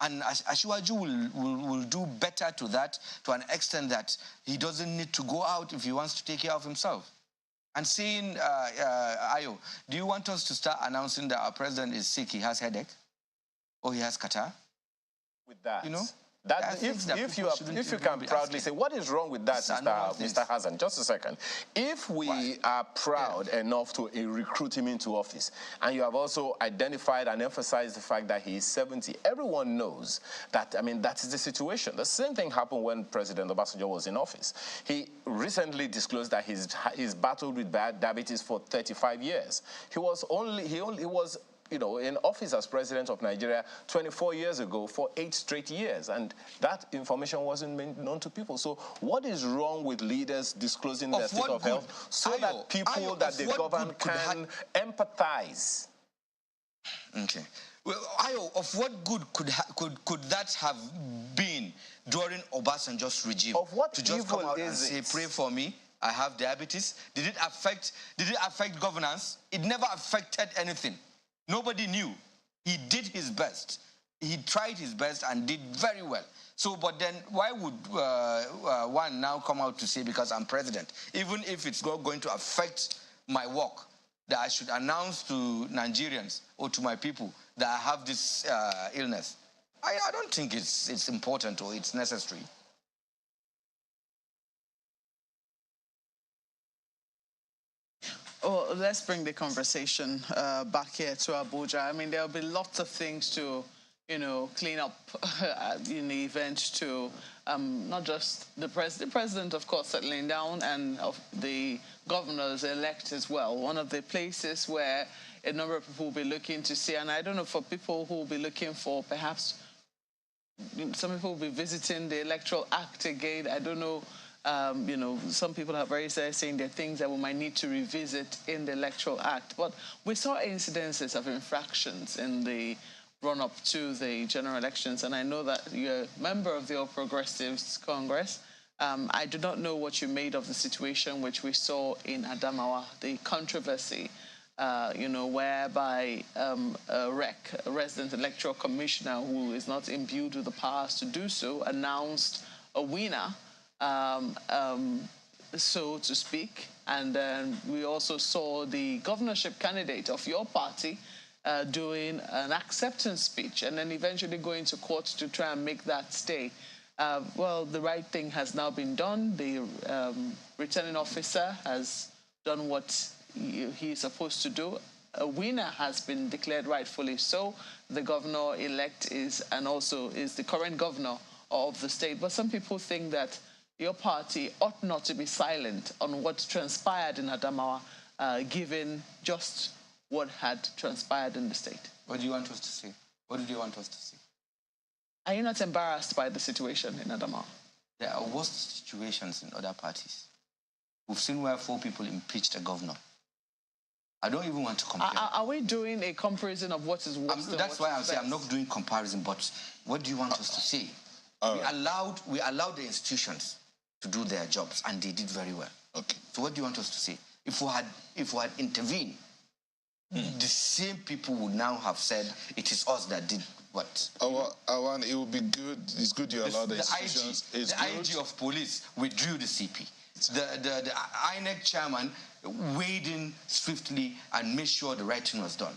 And Asiwaju will do better to that, to an extent that he doesn't need to go out if he wants to take care of himself. And saying, Ayo, do you want us to start announcing that our president is sick, he has headache, or he has catarrh? With that, you know? If you can proudly say, what is wrong with that, Mr. Hassan? Just a second. If we are proud enough to recruit him into office, and you have also identified and emphasized the fact that he is 70, everyone knows that, that is the situation. The same thing happened when President Obasanjo was in office. He recently disclosed that he's battled with diabetes for 35 years. He was in office as president of Nigeria 24 years ago for 8 straight years, and that information wasn't made known to people. So what is wrong with leaders disclosing their state of health so that people that they govern can empathize? Okay. Well, Ayo, of what good could that have been during Obasanjo's regime? Of what to just come out and say, pray for me, I have diabetes? Did it affect governance? It never affected anything. Nobody knew. He did his best. He tried his best and did very well. So, but then why would one now come out to say, because I'm president, even if it's not going to affect my work, that I should announce to Nigerians or to my people that I have this illness? I don't think it's important or it's necessary. Well, let's bring the conversation back here to Abuja. There'll be lots of things to clean up in the event to not just the president, of course, settling down, and of the governors-elect as well. One of the places where a number of people will be looking to see, and I don't know, for people who will be looking for perhaps, some people will be visiting the Electoral Act again. I don't know, some people have already started saying there are things that we might need to revisit in the Electoral Act. But we saw incidences of infractions in the run-up to the general elections, and I know that you're a member of the All Progressives Congress. I do not know what you made of the situation which we saw in Adamawa, the controversy, whereby a resident electoral commissioner who is not imbued with the powers to do so announced a winner, so to speak. And then we also saw the governorship candidate of your party doing an acceptance speech and then eventually going to court to try and make that stay. Well, the right thing has now been done. The returning officer has done what he is supposed to do. A winner has been declared, rightfully so. The governor-elect is the current governor of the state. But some people think that your party ought not to be silent on what transpired in Adamawa, given just what had transpired in the state. What do you want us to say? What did you want us to say? Are you not embarrassed by the situation in Adamawa? There are worse situations in other parties. We've seen where 4 people impeached a governor. I don't even want to compare. Are we doing a comparison of what is worse? That's why I'm saying I'm not doing comparison, but what do you want us to say? We allowed the institutions to do their jobs, and they did very well. Okay. So what do you want us to say? If we had intervened, the same people would now have said it is us that did what? Awan, it would be good. It's good you allow the institutions. The IG of police withdrew the CP. The INEC chairman weighed in swiftly and made sure the right thing was done.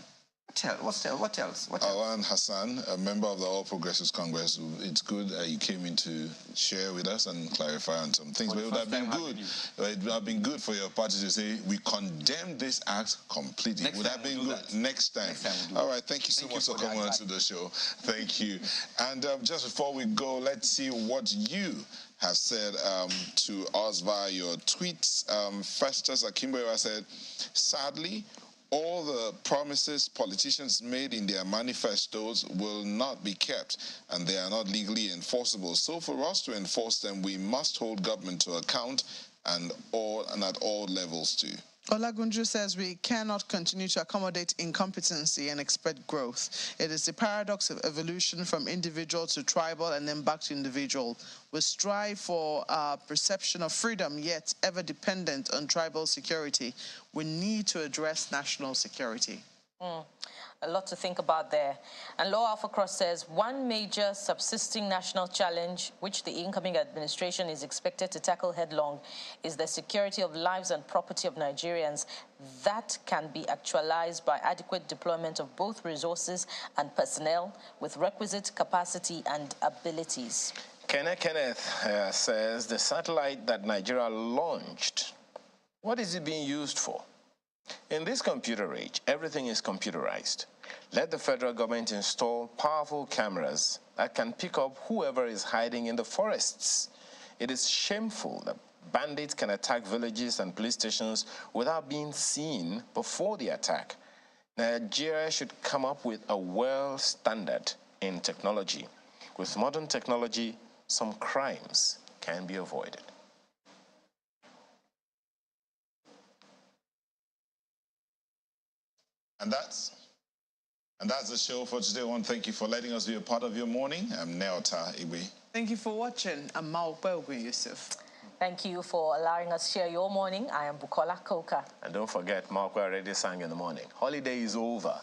What else? Awan Hassan, a member of the All Progressives Congress, it's good that you came in to share with us and clarify on some things. But it would have been good. It would have been good for your party to say, we condemn this act completely. It would have been good. Next time. All right, thank you so much for coming on to the show. Thank you. And just before we go, let's see what you have said to us via your tweets. Festus Akimboewa said, sadly, all the promises politicians made in their manifestos will not be kept, and they are not legally enforceable. So for us to enforce them, we must hold government to account and at all levels too. Olagunju says we cannot continue to accommodate incompetency and expect growth. It is the paradox of evolution from individual to tribal and then back to individual. We strive for a perception of freedom, yet ever dependent on tribal security. We need to address national security. A lot to think about there. And Law Alpha Cross says, one major subsisting national challenge which the incoming administration is expected to tackle headlong is the security of lives and property of Nigerians. That can be actualized by adequate deployment of both resources and personnel with requisite capacity and abilities. Kenneth says the satellite that Nigeria launched, what is it being used for? In this computer age, everything is computerized. Let the federal government install powerful cameras that can pick up whoever is hiding in the forests. It is shameful that bandits can attack villages and police stations without being seen before the attack. Nigeria should come up with a world standard in technology. With modern technology, some crimes can be avoided. And that's the show for today. I want to thank you for letting us be a part of your morning. I'm Neota Igwe. Thank you for watching. I'm Maokwe Yusuf. Thank you for allowing us to share your morning. I am Bukola Koka. And don't forget, Maokwe already sang in the morning. Holiday is over.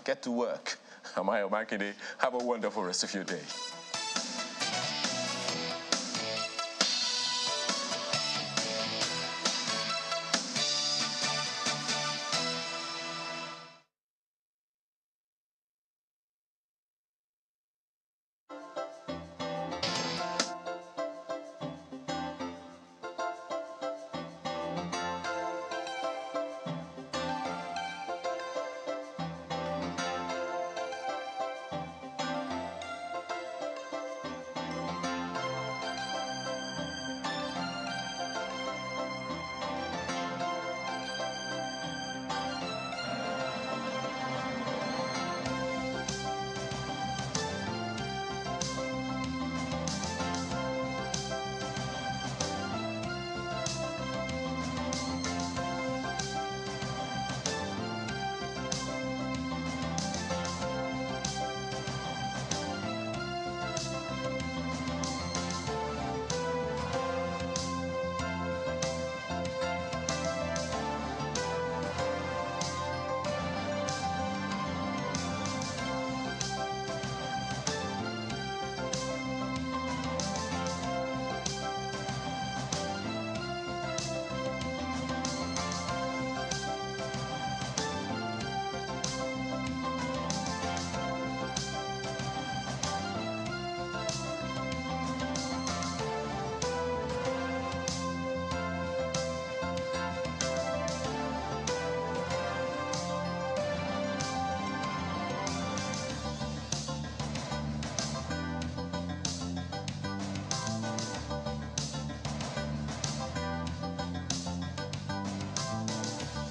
Get to work. Amayo Makinde, have a wonderful rest of your day.